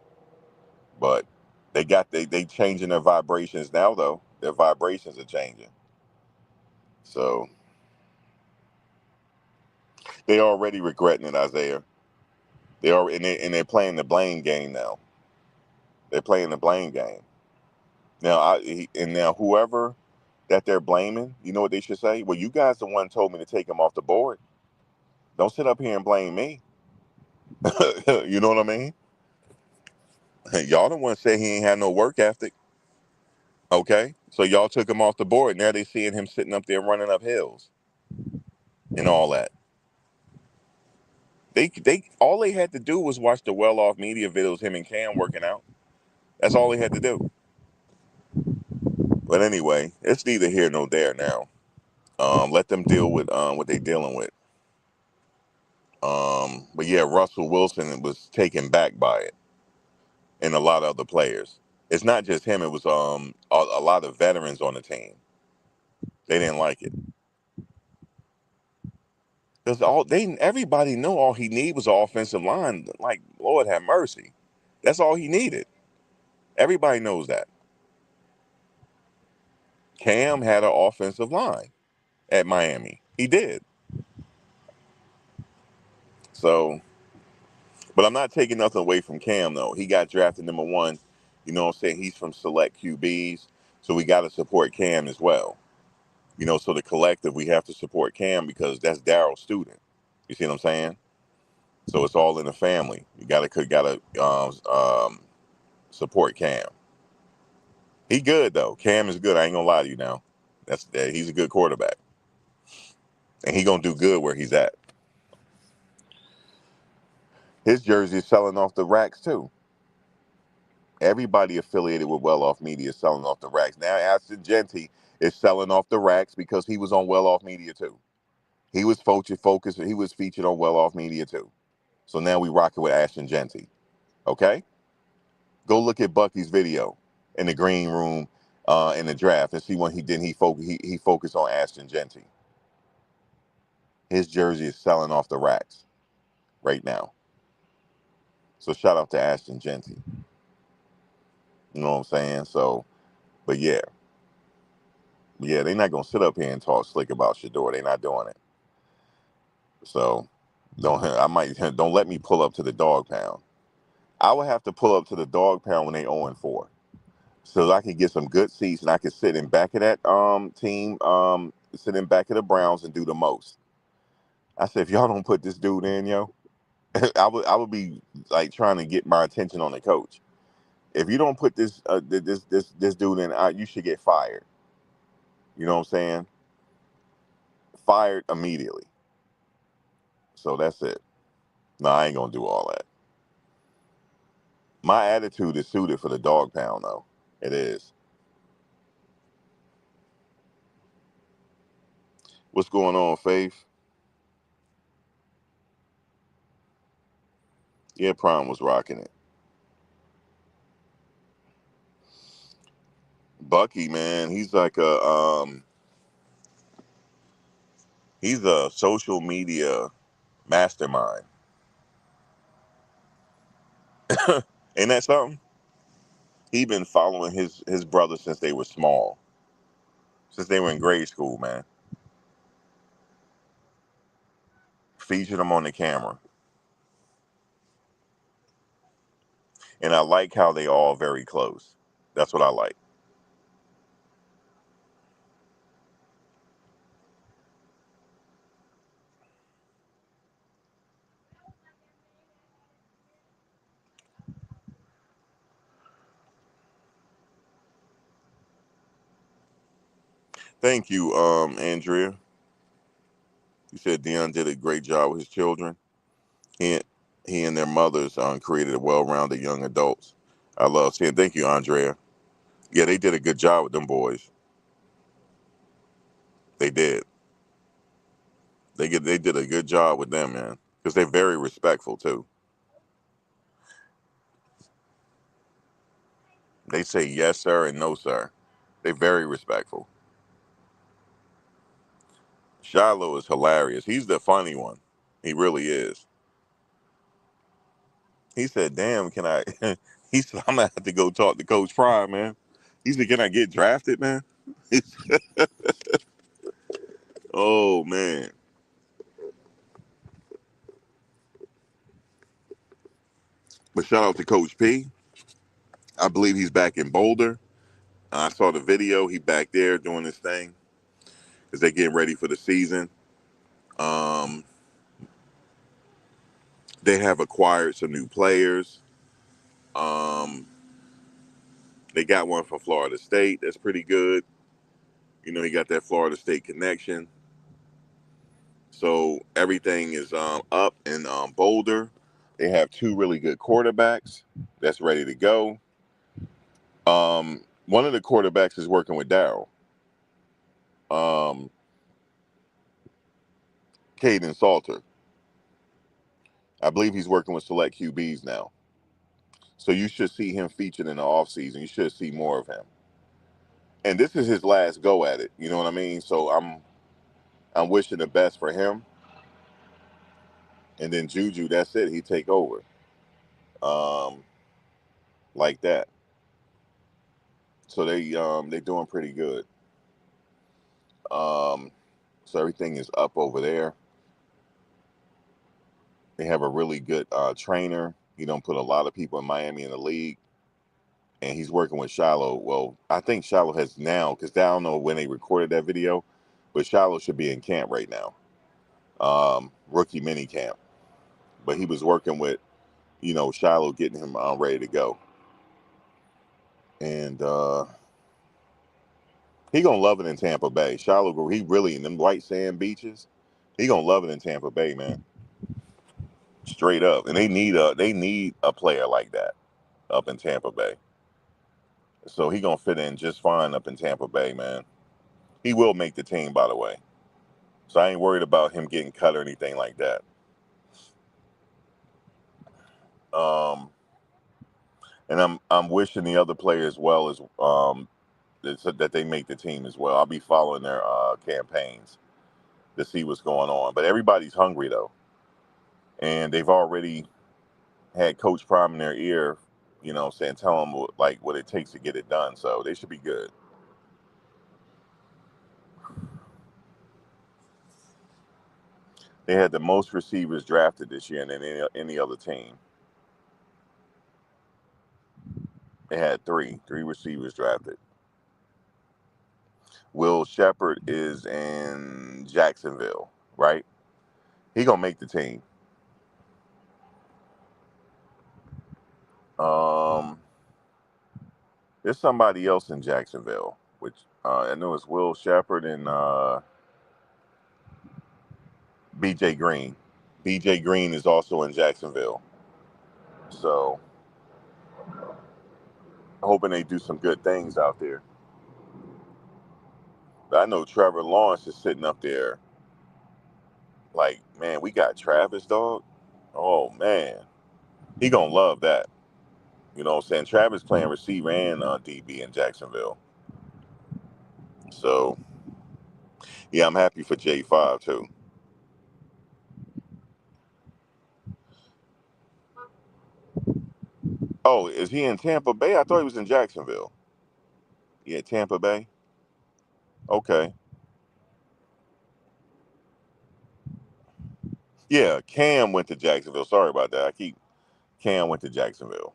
But they changing their vibrations now though. Their vibrations are changing. So they already regretting it, Isaiah. They're playing the blame game now. They're playing the blame game. Now whoever that they're blaming, you know what they should say? Well, you guys the one told me to take him off the board. Don't sit up here and blame me. You know what I mean? Y'all the one said he ain't had no work ethic. Okay, so y'all took him off the board. Now they seeing him sitting up there running up hills and all that. They all they had to do was watch the well-off media videos him and Cam working out. That's all they had to do. But anyway, it's neither here nor there now. Let them deal with what they dealing with. But yeah, Russell Wilson was taken back by it, and a lot of other players. It's not just him. It was a lot of veterans on the team. They didn't like it. Because everybody know all he needed was an offensive line. Like, Lord have mercy. That's all he needed. Everybody knows that. Cam had an offensive line at Miami. He did. So, but I'm not taking nothing away from Cam, though. He got drafted #1. You know what I'm saying? He's from select QBs. So we got to support Cam as well. You know, so the collective, we have to support Cam because that's Daryl's student. You see what I'm saying? So it's all in the family. You gotta support Cam. He good though. Cam is good. I ain't gonna lie to you now. He's a good quarterback, and he gonna do good where he's at. His jersey is selling off the racks too. Everybody affiliated with Well Off Media is selling off the racks. Now Ashton Genty is selling off the racks because he was on Well Off Media too. He was focused. He was featured on Well Off Media too. So now we rocking with Ashton Genty. Okay, go look at Bucky's video in the green room in the draft and see when he did. He focused on Ashton Genty. His jersey is selling off the racks right now. So shout out to Ashton Genty. You know what I'm saying? So, but yeah, they're not gonna sit up here and talk slick about Shedeur. They're not doing it. So don't let me pull up to the dog pound. I would have to pull up to the dog pound when they 0-4. So I can get some good seats and I can sit in back of that team, sit in back of the Browns and do the most. I said, if y'all don't put this dude in, yo, I would be like trying to get my attention on the coach. If you don't put this dude in, you should get fired. You know what I'm saying? Fired immediately. So that's it. No, I ain't gonna do all that. My attitude is suited for the dog pound, though. It is. What's going on, Faith? Yeah, Prime was rocking it. Bucky, man, he's a social media mastermind. Ain't that something? He been following his brother since they were small, since they were in grade school, man. Featured them on the camera, and I like how they all very close. That's what I like. Thank you, Andrea. You said Dion did a great job with his children. He he and their mothers created a well-rounded young adults. I love seeing. Thank you, Andrea. Yeah, they did a good job with them boys. They did. They did a good job with them, man, because they're very respectful too. They say yes, sir, and no, sir. They're very respectful. Shiloh is hilarious. He's the funny one. He really is. He said, "Damn, can I?" He said, "I'm gonna have to go talk to Coach Prime, man." He said, "Can I get drafted, man?" Oh man. But shout out to Coach P. I believe he's back in Boulder. I saw the video. He back there doing his thing because they're getting ready for the season. Um, they have acquired some new players. Um, they got one from Florida State. That's pretty good. You know, he got that Florida State connection. So everything is up in Boulder. They have two really good quarterbacks that's ready to go. One of the quarterbacks is working with Darryl. Um, Caden Salter. I believe he's working with select QBs now. So you should see him featured in the offseason. You should see more of him. And this is his last go at it. You know what I mean? So I'm wishing the best for him. and then Juju, that's it. He take over, um, like that. So they doing pretty good. Um, so everything is up over there. They have a really good trainer. He don't put a lot of people in Miami in the league, and he's working with Shiloh. Well, I think Shiloh has now, because I don't know when they recorded that video, but Shiloh should be in camp right now, rookie mini camp. But he was working with, Shiloh, getting him ready to go, and he gonna love it in Tampa Bay. Shiloh, he really in them white sand beaches. He gonna love it in Tampa Bay, man, straight up. And they need a player like that up in Tampa Bay. So he gonna fit in just fine up in Tampa Bay, man. He will make the team, by the way. So I ain't worried about him getting cut or anything like that. Um, and I'm wishing the other players well as that they make the team as well. I'll be following their campaigns to see what's going on. But everybody's hungry though, and they've already had Coach Prime in their ear, saying tell them what it takes to get it done. So they should be good. They had the most receivers drafted this year than any other team. They had three receivers drafted. Will Shepard is in Jacksonville, right? He gonna make the team. Um, there's somebody else in Jacksonville, which I know it's Will Shepard and B.J. Green. B.J. Green is also in Jacksonville, so hoping they do some good things out there. But I know Trevor Lawrence is sitting up there, like, man, we got Travis, dog. Oh man, he gonna love that. You know what I'm saying? Travis playing receiver and DB in Jacksonville. So, yeah, I'm happy for J5 too. Oh, is he in Tampa Bay? I thought he was in Jacksonville. Yeah, Tampa Bay. Okay. Yeah, Cam went to Jacksonville. Sorry about that. Cam went to Jacksonville.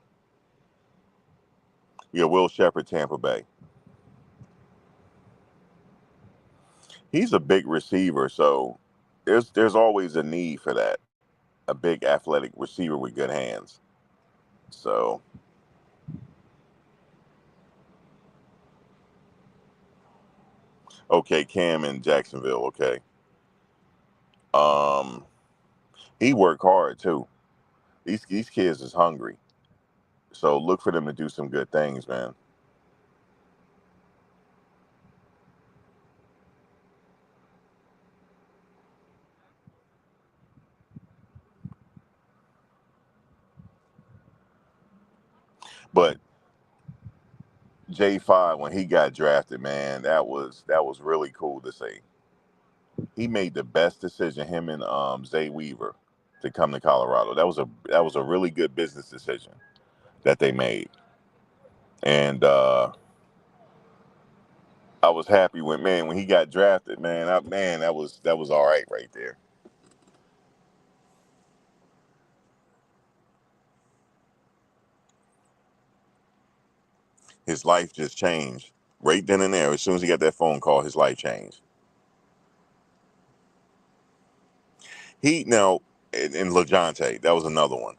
Yeah, Will Shepard, Tampa Bay. He's a big receiver, so there's always a need for that. A big athletic receiver with good hands. So, okay, Cam in Jacksonville. Okay. Um, he worked hard too. These kids is hungry. So look for them to do some good things, man. But J5 when he got drafted, man, that was really cool to see. He made the best decision, him and Zay Weaver, to come to Colorado. That was a really good business decision that they made. And I was happy when he got drafted, man. That was all right there. His life just changed right then and there. As soon as he got that phone call, his life changed. He now and LaJonte, that was another one.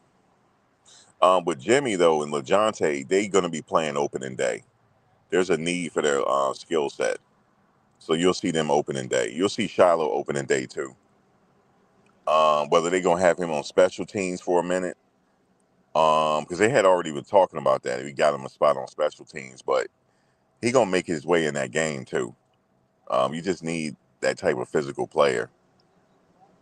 With Jimmy though and LaJonte, they gonna be playing opening day. There's a need for their skill set, so you'll see them opening day. You'll see Shiloh opening day too. Whether they gonna have him on special teams for a minute, because they had already been talking about that. We got him a spot on special teams, but he gonna make his way in that game too. You just need that type of physical player.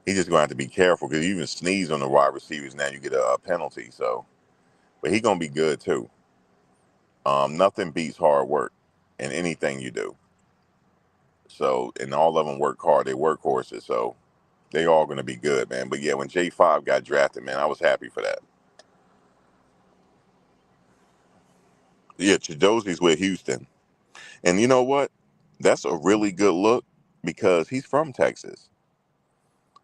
He just gonna have to be careful because you even sneeze on the wide receivers now you get a penalty. So, but he gonna be good too. Nothing beats hard work in anything you do. So, and all of them work hard. They work horses. So, They all going to be good, man. But yeah, when J5 got drafted, man, I was happy for that. Yeah, Chidozie's with Houston. And you know what? That's a really good look because he's from Texas.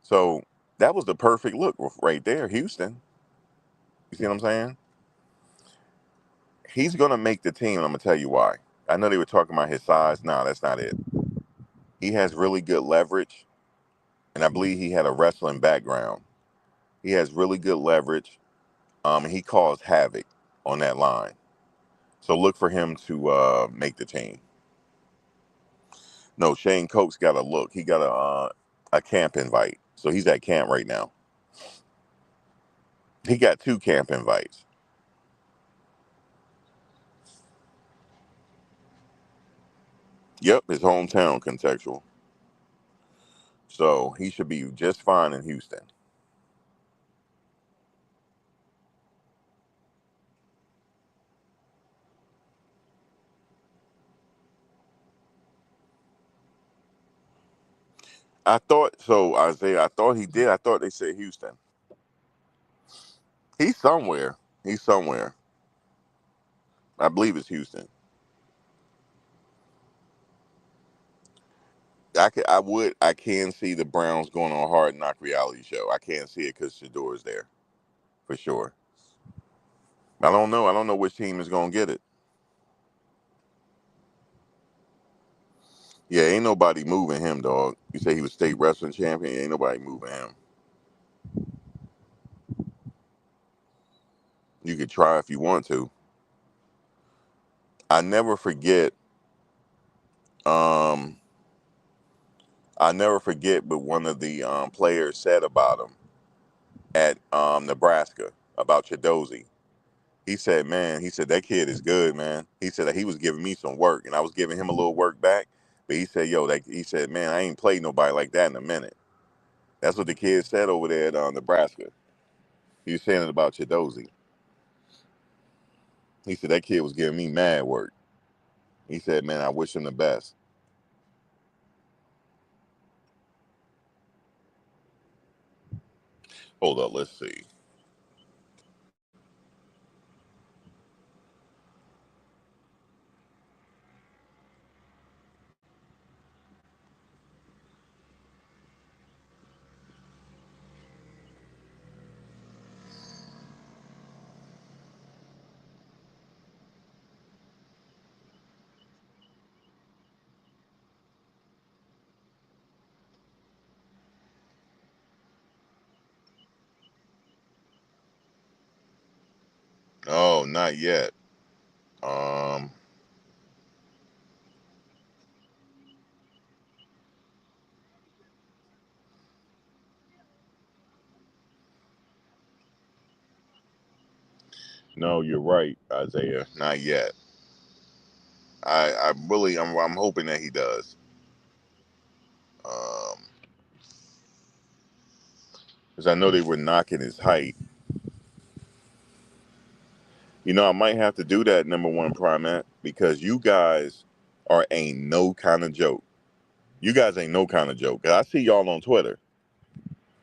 So that was the perfect look right there, Houston. You see what I'm saying? He's going to make the team, and I'm going to tell you why. I know they were talking about his size. No, that's not it. He has really good leverage, and I believe he had a wrestling background. He has really good leverage, and he caused havoc on that line. So look for him to make the team. No, Shane Coates got a look. He got a camp invite, so he's at camp right now. He got 2 camp invites. Yep, his hometown, contextual. So he should be just fine in Houston. I thought so, Isaiah. I thought he did. I thought they said Houston. He's somewhere. He's somewhere. I believe it's Houston. I can see the Browns going on a Hard Knock reality show. I can't see it because Shedeur is there for sure. I don't know. I don't know which team is gonna get it. Yeah, ain't nobody moving him, dog. You say he was state wrestling champion. Ain't nobody moving him. You could try if you want to. I never forget. Um, I never forget what one of the players said about him at Nebraska about Chidozie. He said, "Man, he said that kid is good, man." He said that he was giving me some work, and I was giving him a little work back. But he said, "Yo, he said, man, I ain't played nobody like that in a minute." That's what the kid said over there at Nebraska. He was saying it about Chidozie. He said that kid was giving me mad work. He said, "Man, I wish him the best." Hold up, let's see. Oh, not yet. Um, no, you're right, Isaiah. Not yet. I'm hoping that he does. Because I know they were knocking his height. You know, I might have to do that, number one primate, because you guys are ain't no kind of joke. You guys ain't no kind of joke. 'Cause I see y'all on Twitter.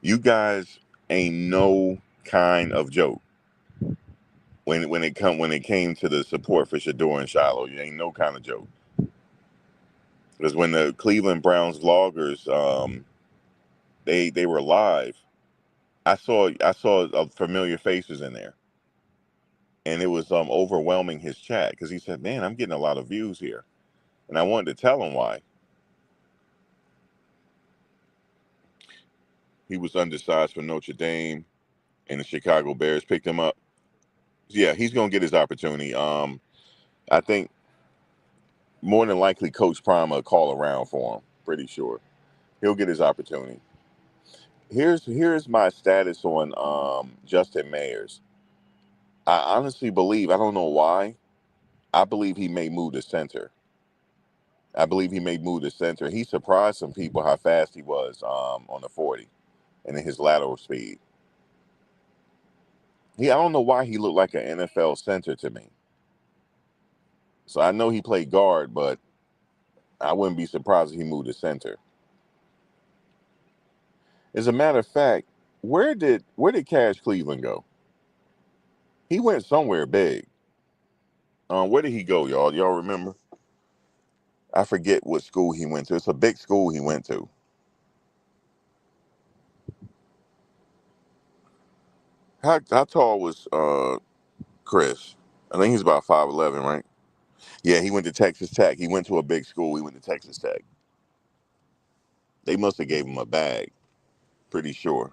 You guys ain't no kind of joke. When it came to the support for Shedeur and Shiloh, you ain't no kind of joke. Because when the Cleveland Browns vloggers, they were live, I saw familiar faces in there, and it was overwhelming his chat because he said, "Man, I'm getting a lot of views here," and I wanted to tell him why. He was undersized for Notre Dame, and the Chicago Bears picked him up. Yeah, he's gonna get his opportunity. I think more than likely Coach Prime will call around for him. Pretty sure he'll get his opportunity. Here's my status on Justin Mayers. I honestly believe, I don't know why, I believe he may move to center. I believe he may move to center. He surprised some people how fast he was on the 40 and in his lateral speed. I don't know why he looked like an NFL center to me. So I know he played guard, but I wouldn't be surprised if he moved to center. As a matter of fact, where did Cash Cleveland go? He went somewhere big. Where did he go, y'all? Y'all remember? I forget what school he went to. It's a big school he went to. How tall was Chris? I think he's about 5'11", right? Yeah, he went to Texas Tech. He went to a big school. He went to Texas Tech. They must have gave him a bag. Pretty sure.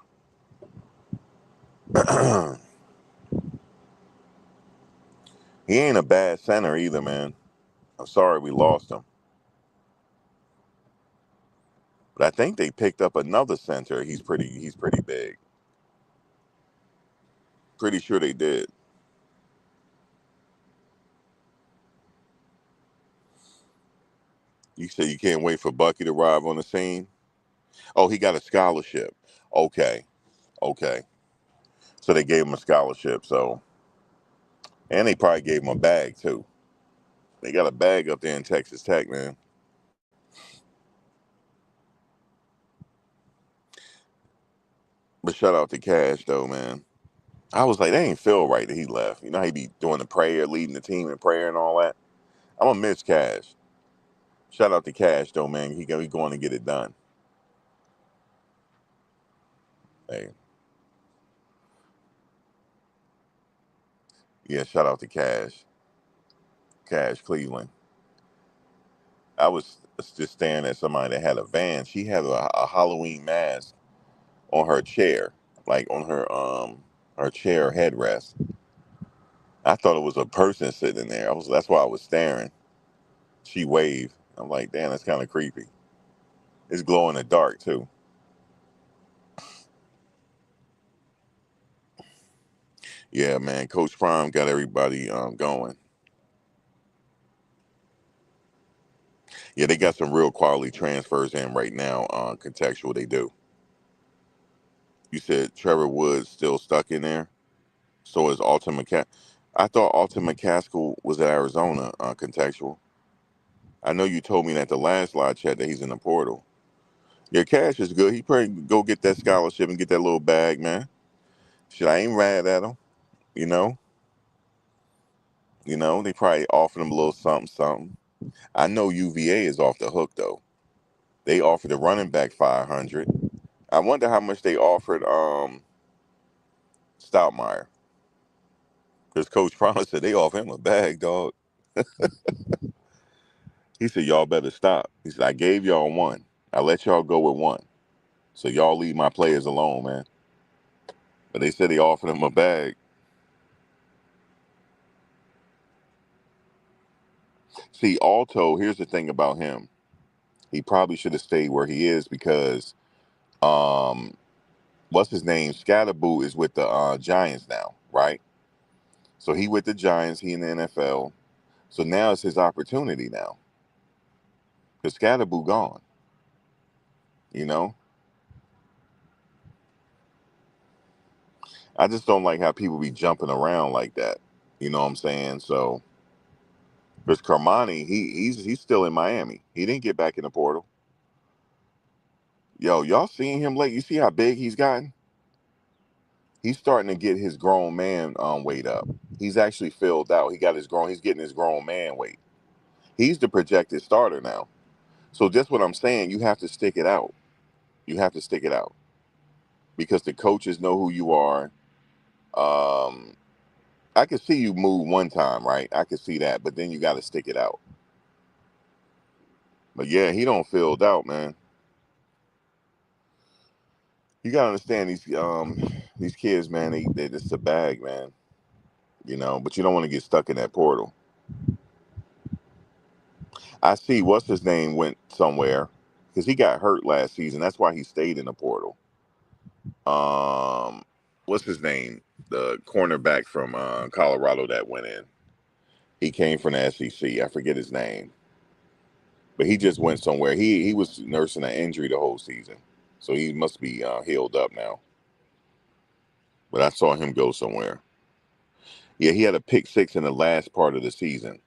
He ain't a bad center either, man. I'm sorry we lost him. But I think they picked up another center. He's pretty big. Pretty sure they did. You said you can't wait for Bucky to arrive on the scene? Oh, he got a scholarship. Okay. Okay. So they gave him a scholarship. So, and they probably gave him a bag too. They got a bag up there in Texas Tech, man. But shout out to Cash though, man. I was like, that ain't feel right that he left. You know how he be doing the prayer, leading the team in prayer and all that. I'm gonna miss Cash. Shout out to Cash though, man. He going to get it done. Hey, yeah. Shout out to Cash. Cash Cleveland. I was just staring at somebody that had a van. She had a Halloween mask on her chair, like on her chair headrest. I thought it was a person sitting in there. That's why I was staring. She waved. I'm like, damn, that's kind of creepy. It's glow in the dark too. Yeah, man. Coach Prime got everybody going. Yeah, they got some real quality transfers in right now. Contextual, they do. You said Trevor Woods still stuck in there. So is Alton McCaskill. I thought Alton McCaskill was at Arizona. Contextual. I know you told me that the last live chat that he's in the portal. Your cash is good. He probably go get that scholarship and get that little bag, man. Shit, I ain't mad at him. You know, they probably offered him a little something, something. I know UVA is off the hook though. They offered the running back 500. I wonder how much they offered Stoutmeyer. Because Coach Promise said they offered him a bag, dog. He said, y'all better stop. He said, I gave y'all one. I let y'all go with one. So y'all leave my players alone, man. But they said they offered him a bag. See, Alto, here's the thing about him. He probably should have stayed where he is because, um, what's his name? Scatterboo is with the Giants now, right? So he with the Giants, he in the NFL. So now it's his opportunity now. Because Scatterboo gone, you know? I just don't like how people be jumping around like that. You know what I'm saying? So, because Carmani, he's still in Miami. He didn't get back in the portal. Yo, y'all seeing him late? You see how big he's gotten? He's starting to get his grown man weight up. He's actually filled out. He's getting his grown man weight. He's the projected starter now. So just what I'm saying, you have to stick it out. You have to stick it out because the coaches know who you are. Um, I could see you move one time, right? I could see that, but then you got to stick it out. But yeah, he don't filled out, man. You gotta understand these kids, man. They just a bag, man. But you don't want to get stuck in that portal. I see what's his name went somewhere because he got hurt last season. That's why he stayed in the portal. Um, what's his name? The cornerback from Colorado that went in. He came from the SEC. I forget his name, but he just went somewhere. He was nursing an injury the whole season, so he must be healed up now. But I saw him go somewhere. Yeah, he had a pick six in the last part of the season.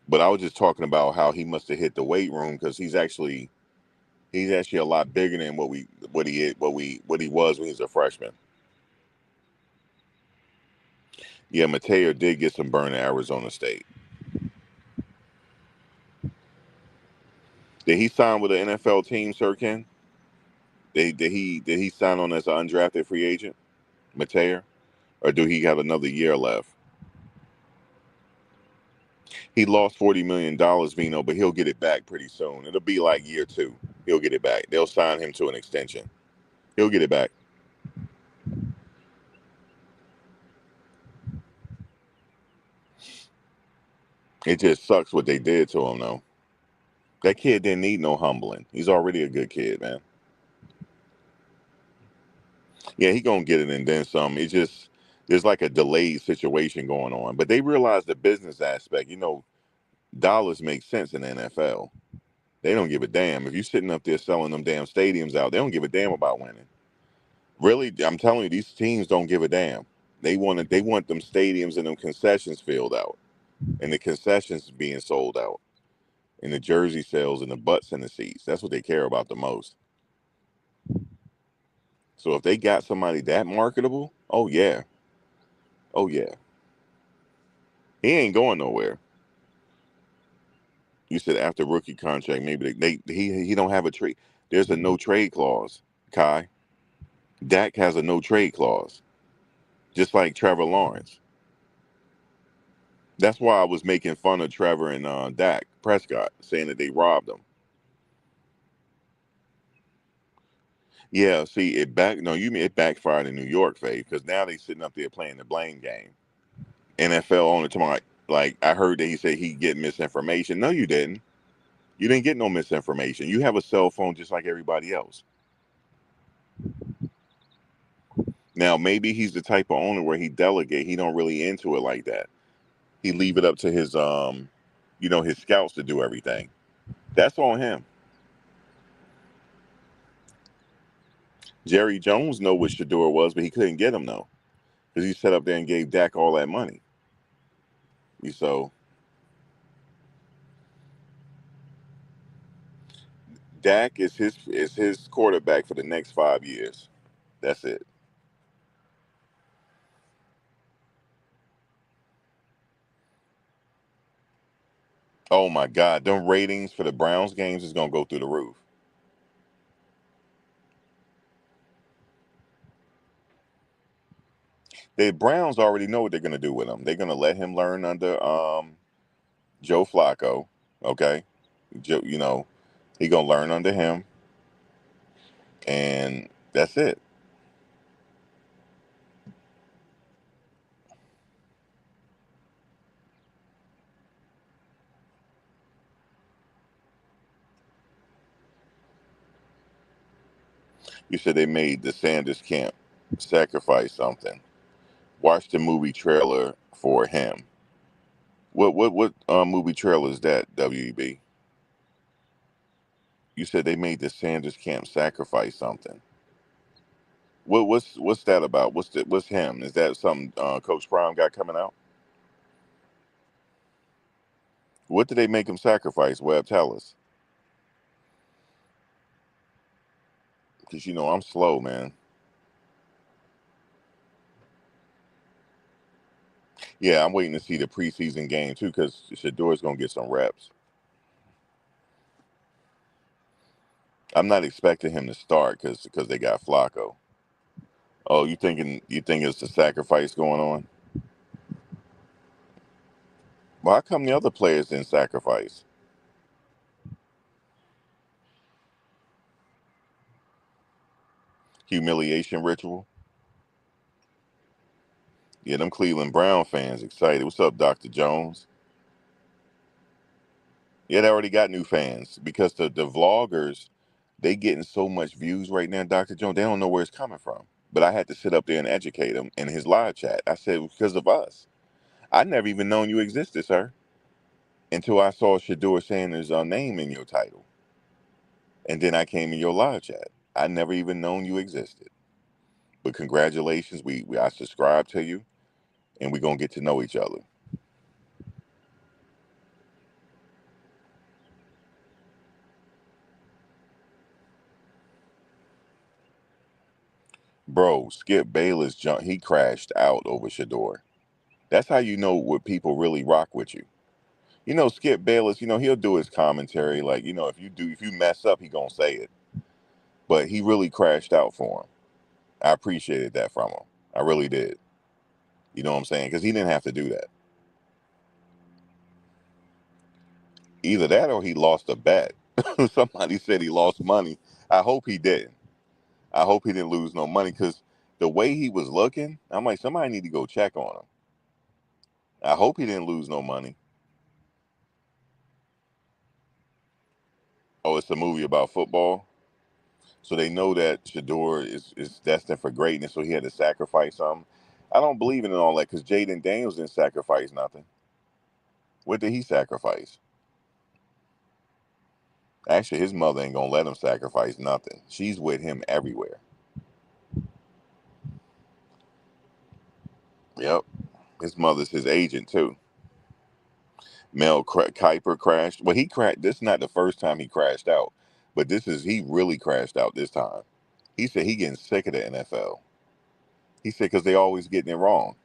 But I was just talking about how he must have hit the weight room because he's actually a lot bigger than what what he was when he was a freshman. Yeah, Mateo did get some burn at Arizona State. Did he sign with an NFL team, Sir Ken? Did he sign on as an undrafted free agent, Mateo, or do he have another year left? He lost $40 million, Vino, but he'll get it back pretty soon. It'll be like year 2. He'll get it back. They'll sign him to an extension. He'll get it back. It just sucks what they did to him, though. That kid didn't need no humbling. He's already a good kid, man. Yeah, he gonna get it and then some. It's just there's like a delayed situation going on. But they realize the business aspect. Dollars make sense in the NFL. They don't give a damn. If you're sitting up there selling them damn stadiums out, they don't give a damn about winning. Really, I'm telling you, these teams don't give a damn. They want them stadiums and them concessions filled out, and the concessions being sold out, and the jersey sales and the butts in the seats. That's what they care about the most. So if they got somebody that marketable, oh yeah, oh yeah, he ain't going nowhere. You said after rookie contract, maybe he don't have a trade. There's a no trade clause, Kai. Dak has a no trade clause, just like Trevor Lawrence. That's why I was making fun of Trevor and Dak Prescott, saying that they robbed him. Yeah, see, you mean it backfired in New York, Faye, because now they sitting up there playing the blame game. NFL owner tomorrow, like I heard that he said he get misinformation. No, you didn't. You didn't get no misinformation. You have a cell phone just like everybody else. Now maybe he's the type of owner where he delegate. He don't really into it like that. He leave it up to his scouts to do everything. That's on him. Jerry Jones know what Shedeur was, but he couldn't get him though, because he sat up there and gave Dak all that money. So Dak is his quarterback for the next 5 years. That's it. Oh my God, them ratings for the Browns games is gonna go through the roof. The Browns already know what they're gonna do with him. They're gonna let him learn under Joe Flacco. Okay, Joe, he gonna learn under him, and that's it. You said they made the Sanders camp sacrifice something. Watch the movie trailer for him. What movie trailer is that? WB. You said they made the Sanders camp sacrifice something. What's that about? What's him? Is that something Coach Prime got coming out? What did they make him sacrifice? Webb, tell us, because I'm slow, man. Yeah, I'm waiting to see the preseason game too, because Shedeur's gonna get some reps. I'm not expecting him to start because they got Flacco. Oh, you think it's a sacrifice going on? Well, how come the other players didn't sacrifice? Humiliation ritual? Yeah, them Cleveland Brown fans excited. What's up, Dr. Jones? Yeah, they already got new fans because the vloggers, they getting so much views right now, Dr. Jones, they don't know where it's coming from. But I had to sit up there and educate him in his live chat. I said, because of us. I never even known you existed, sir, until I saw Shedeur saying his name in your title. And then I came in your live chat. I never even known you existed. But congratulations, I subscribed to you, and we're going to get to know each other. Bro, Skip Bayless jumped. He crashed out over Shedeur. That's how you know what people really rock with you. You know, Skip Bayless. You know, he'll do his commentary like, you know, if you mess up, he gonna say it. But he really crashed out for him. I appreciated that from him. I really did. You know what I'm saying? Because he didn't have to do that. Either that or he lost a bet. Somebody said he lost money. I hope he didn't. I hope he didn't lose no money because the way he was looking, I'm like, somebody need to go check on him. I hope he didn't lose no money. Oh, it's a movie about football. So they know that Shedeur is destined for greatness, so he had to sacrifice something. I don't believe in all that because Jaden Daniels didn't sacrifice nothing. What did he sacrifice? Actually, his mother ain't gonna let him sacrifice nothing. She's with him everywhere. Yep. His mother's his agent too. Kiper crashed. Well, he crashed. This is not the first time he crashed out, but he really crashed out this time. He said he getting sick of the NFL. He said because they always getting it wrong.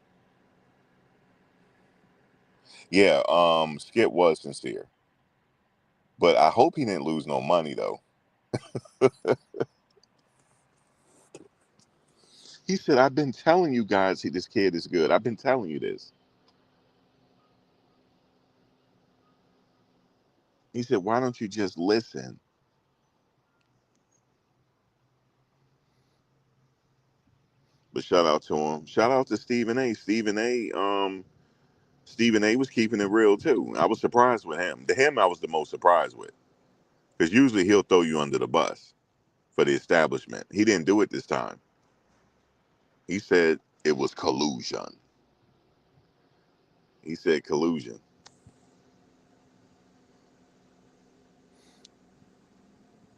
Yeah, Skip was sincere, but I hope he didn't lose no money though. He said, "I've been telling you guys this kid is good. I've been telling you this." He said, "Why don't you just listen?" But shout out to him. Shout out to Stephen A. Stephen A. was keeping it real too. I was surprised with him. I was the most surprised with because usually he'll throw you under the bus for the establishment. He didn't do it this time. He said it was collusion. He said collusion.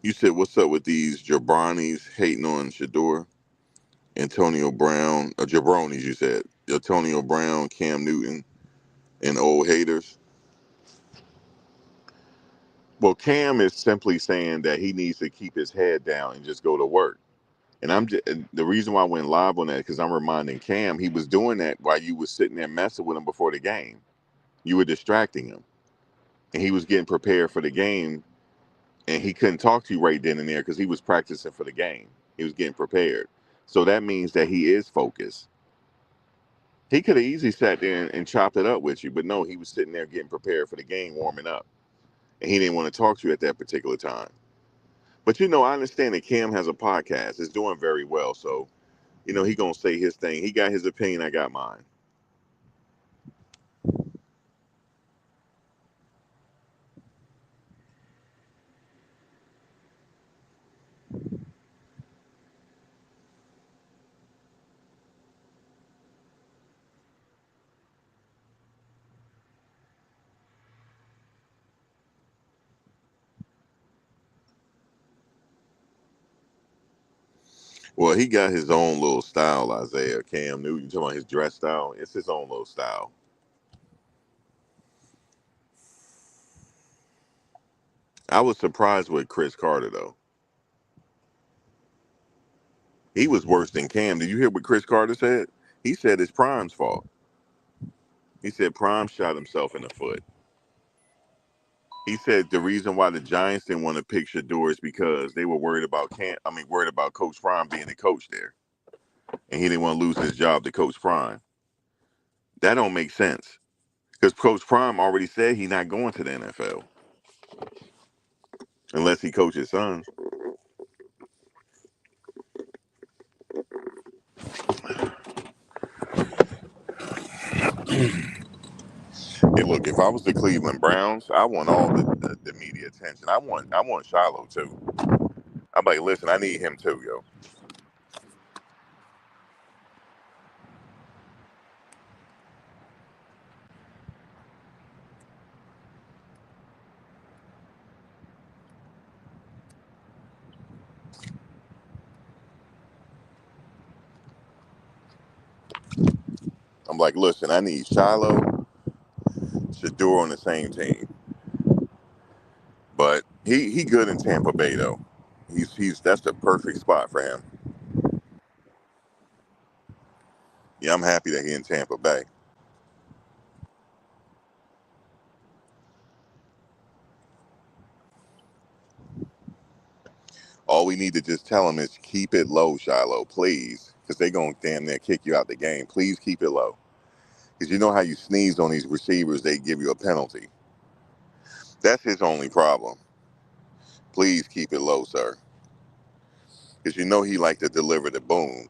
You said, what's up with these jabronis hating on Shedeur? Antonio Brown, jabronis, you said. Antonio Brown, Cam Newton, and old haters. Well, Cam is simply saying that he needs to keep his head down and just go to work. And the reason why I went live on that because I'm reminding Cam he was doing that while you was sitting there messing with him before the game. You were distracting him, and he was getting prepared for the game, and he couldn't talk to you right then and there because he was practicing for the game. He was getting prepared, so that means that he is focused. He could have easily sat there and chopped it up with you, but no, he was sitting there getting prepared for the game, warming up, and he didn't want to talk to you at that particular time. But you know, I understand that Cam has a podcast; it's doing very well, so you know, he gonna say his thing. He got his opinion. I got mine. Well, he got his own little style, Isaiah. Cam Newton, you talking about his dress style? It's his own little style. I was surprised with Chris Carter though. He was worse than Cam. Did you hear what Chris Carter said? He said it's Prime's fault. He said Prime shot himself in the foot. He said the reason why the Giants didn't want to pick Shedeur is because they were worried about worried about Coach Prime being the coach there, and he didn't want to lose his job to Coach Prime. That don't make sense because Coach Prime already said he's not going to the NFL unless he coaches his sons. Hey, look, if I was the Cleveland Browns, I want all the media attention. I want Shiloh too. I'm like, listen, I need him too, yo. I'm like, listen, I need Shiloh, Shedeur on the same team. But he good in Tampa Bay though. He's that's the perfect spot for him. Yeah, I'm happy that he's in Tampa Bay. All we need to just tell him is keep it low, Shiloh, please, because they're going to damn near kick you out the game. Please keep it low. Because you know how you sneeze on these receivers, they give you a penalty. That's his only problem. Please keep it low, sir. Because you know he like to deliver the boom.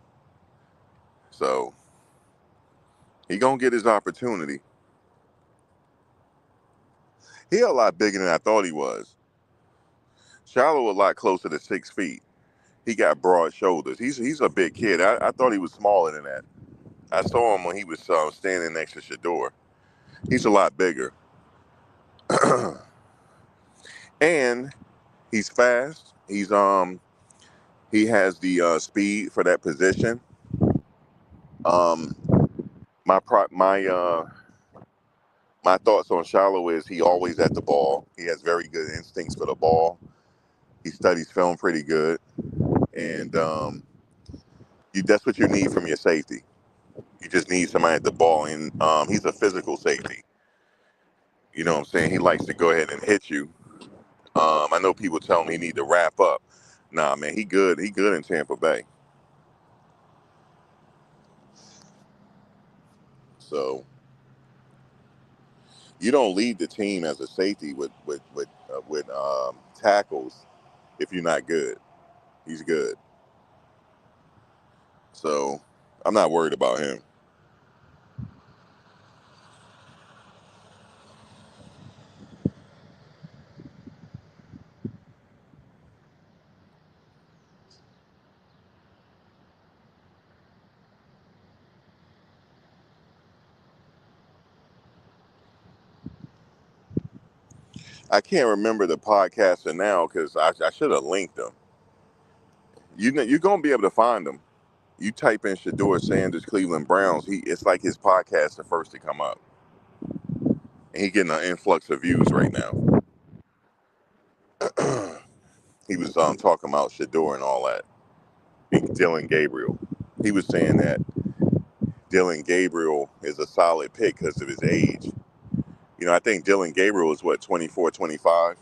So he going to get his opportunity. He a lot bigger than I thought he was. Shiloh a lot closer to 6 feet. He got broad shoulders. He's a big kid. I thought he was smaller than that. I saw him when he was standing next to Shedeur. He's a lot bigger. And he's fast. He has the speed for that position. Um, my thoughts on Shiloh is he always at the ball. He has very good instincts for the ball. He studies film pretty good, and that's what you need from your safety. You just need somebody at the ball, and he's a physical safety. You know what I'm saying? He likes to go ahead and hit you. I know people tell me he need to wrap up. Nah, man, he good. He good in Tampa Bay. So you don't lead the team as a safety with tackles if you're not good. He's good. So I'm not worried about him. I can't remember the podcaster now because I should have linked them. You're gonna be able to find them. You type in Shedeur Sanders Cleveland Browns. It's like his podcast the first to come up, and he getting an influx of views right now. He was talking about Shedeur and all that. Dylan Gabriel. He was saying that Dylan Gabriel is a solid pick because of his age. You know, I think Dylan Gabriel is what, 24, 25?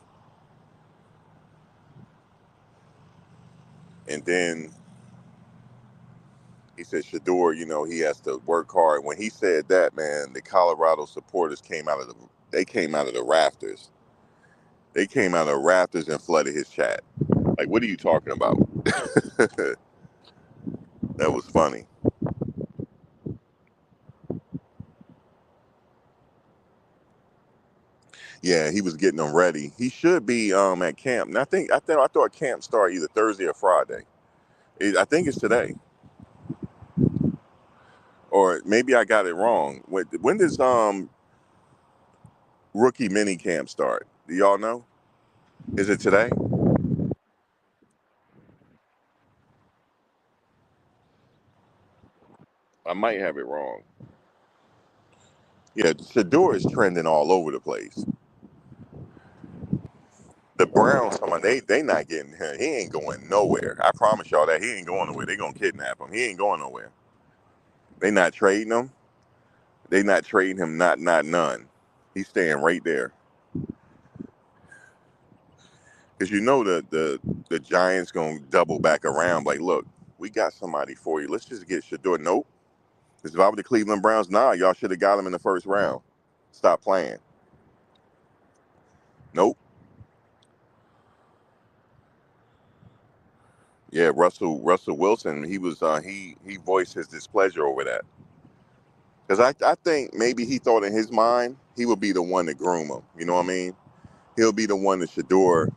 And then he said Shedeur, you know, he has to work hard. When he said that, man, the Colorado supporters came out of the rafters. They came out of the rafters and flooded his chat. Like, what are you talking about? That was funny. Yeah, he was getting them ready. He should be at camp. And I thought camp started either Thursday or Friday. I think it's today. Or maybe I got it wrong. When does rookie mini camp start? Do y'all know? Is it today? I might have it wrong. Yeah, Shedeur is trending all over the place. The Browns, come on, they not getting him. He ain't going nowhere. I promise y'all that he ain't going nowhere. They gonna kidnap him. He ain't going nowhere. They not trading him. They not trading him. Not none. He's staying right there. Because you know the Giants gonna double back around. Like, look, we got somebody for you. Let's just get Shedeur. Nope. Because if I were the Cleveland Browns, y'all should have got him in the first round. Stop playing. Nope. Yeah, Russell Wilson. He was he voiced his displeasure over that. Because I think maybe he thought in his mind he would be the one to groom him. You know what I mean? He'll be the one to Shedeur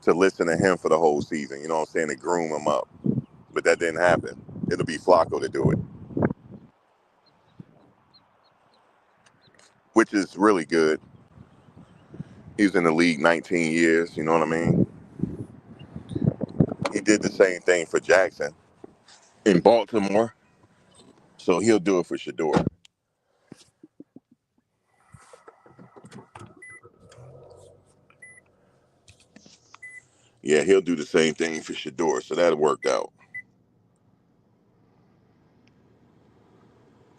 to listen to him for the whole season. You know what I'm saying? To groom him up. But that didn't happen. It'll be Flacco to do it, which is really good. He's in the league 19 years. You know what I mean? He did the same thing for Jackson in Baltimore. So he'll do it for Shedeur. Yeah, he'll do the same thing for Shedeur. So that'll work out.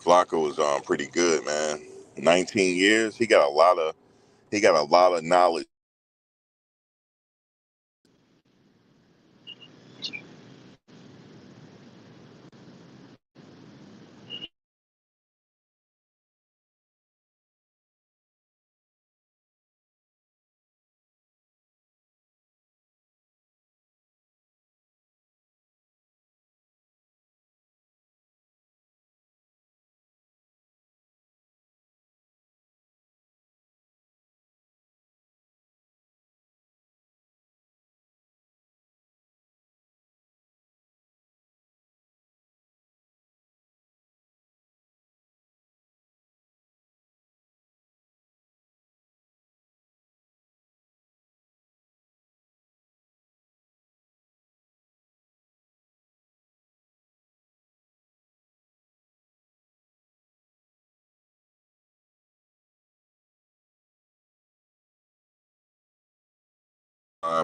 Flacco is pretty good, man. 19 years. He got a lot of knowledge.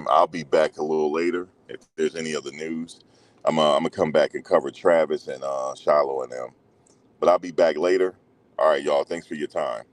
I'll be back a little later if there's any other news. I'm gonna come back and cover Travis and Shiloh and them. But I'll be back later. All right, y'all. Thanks for your time.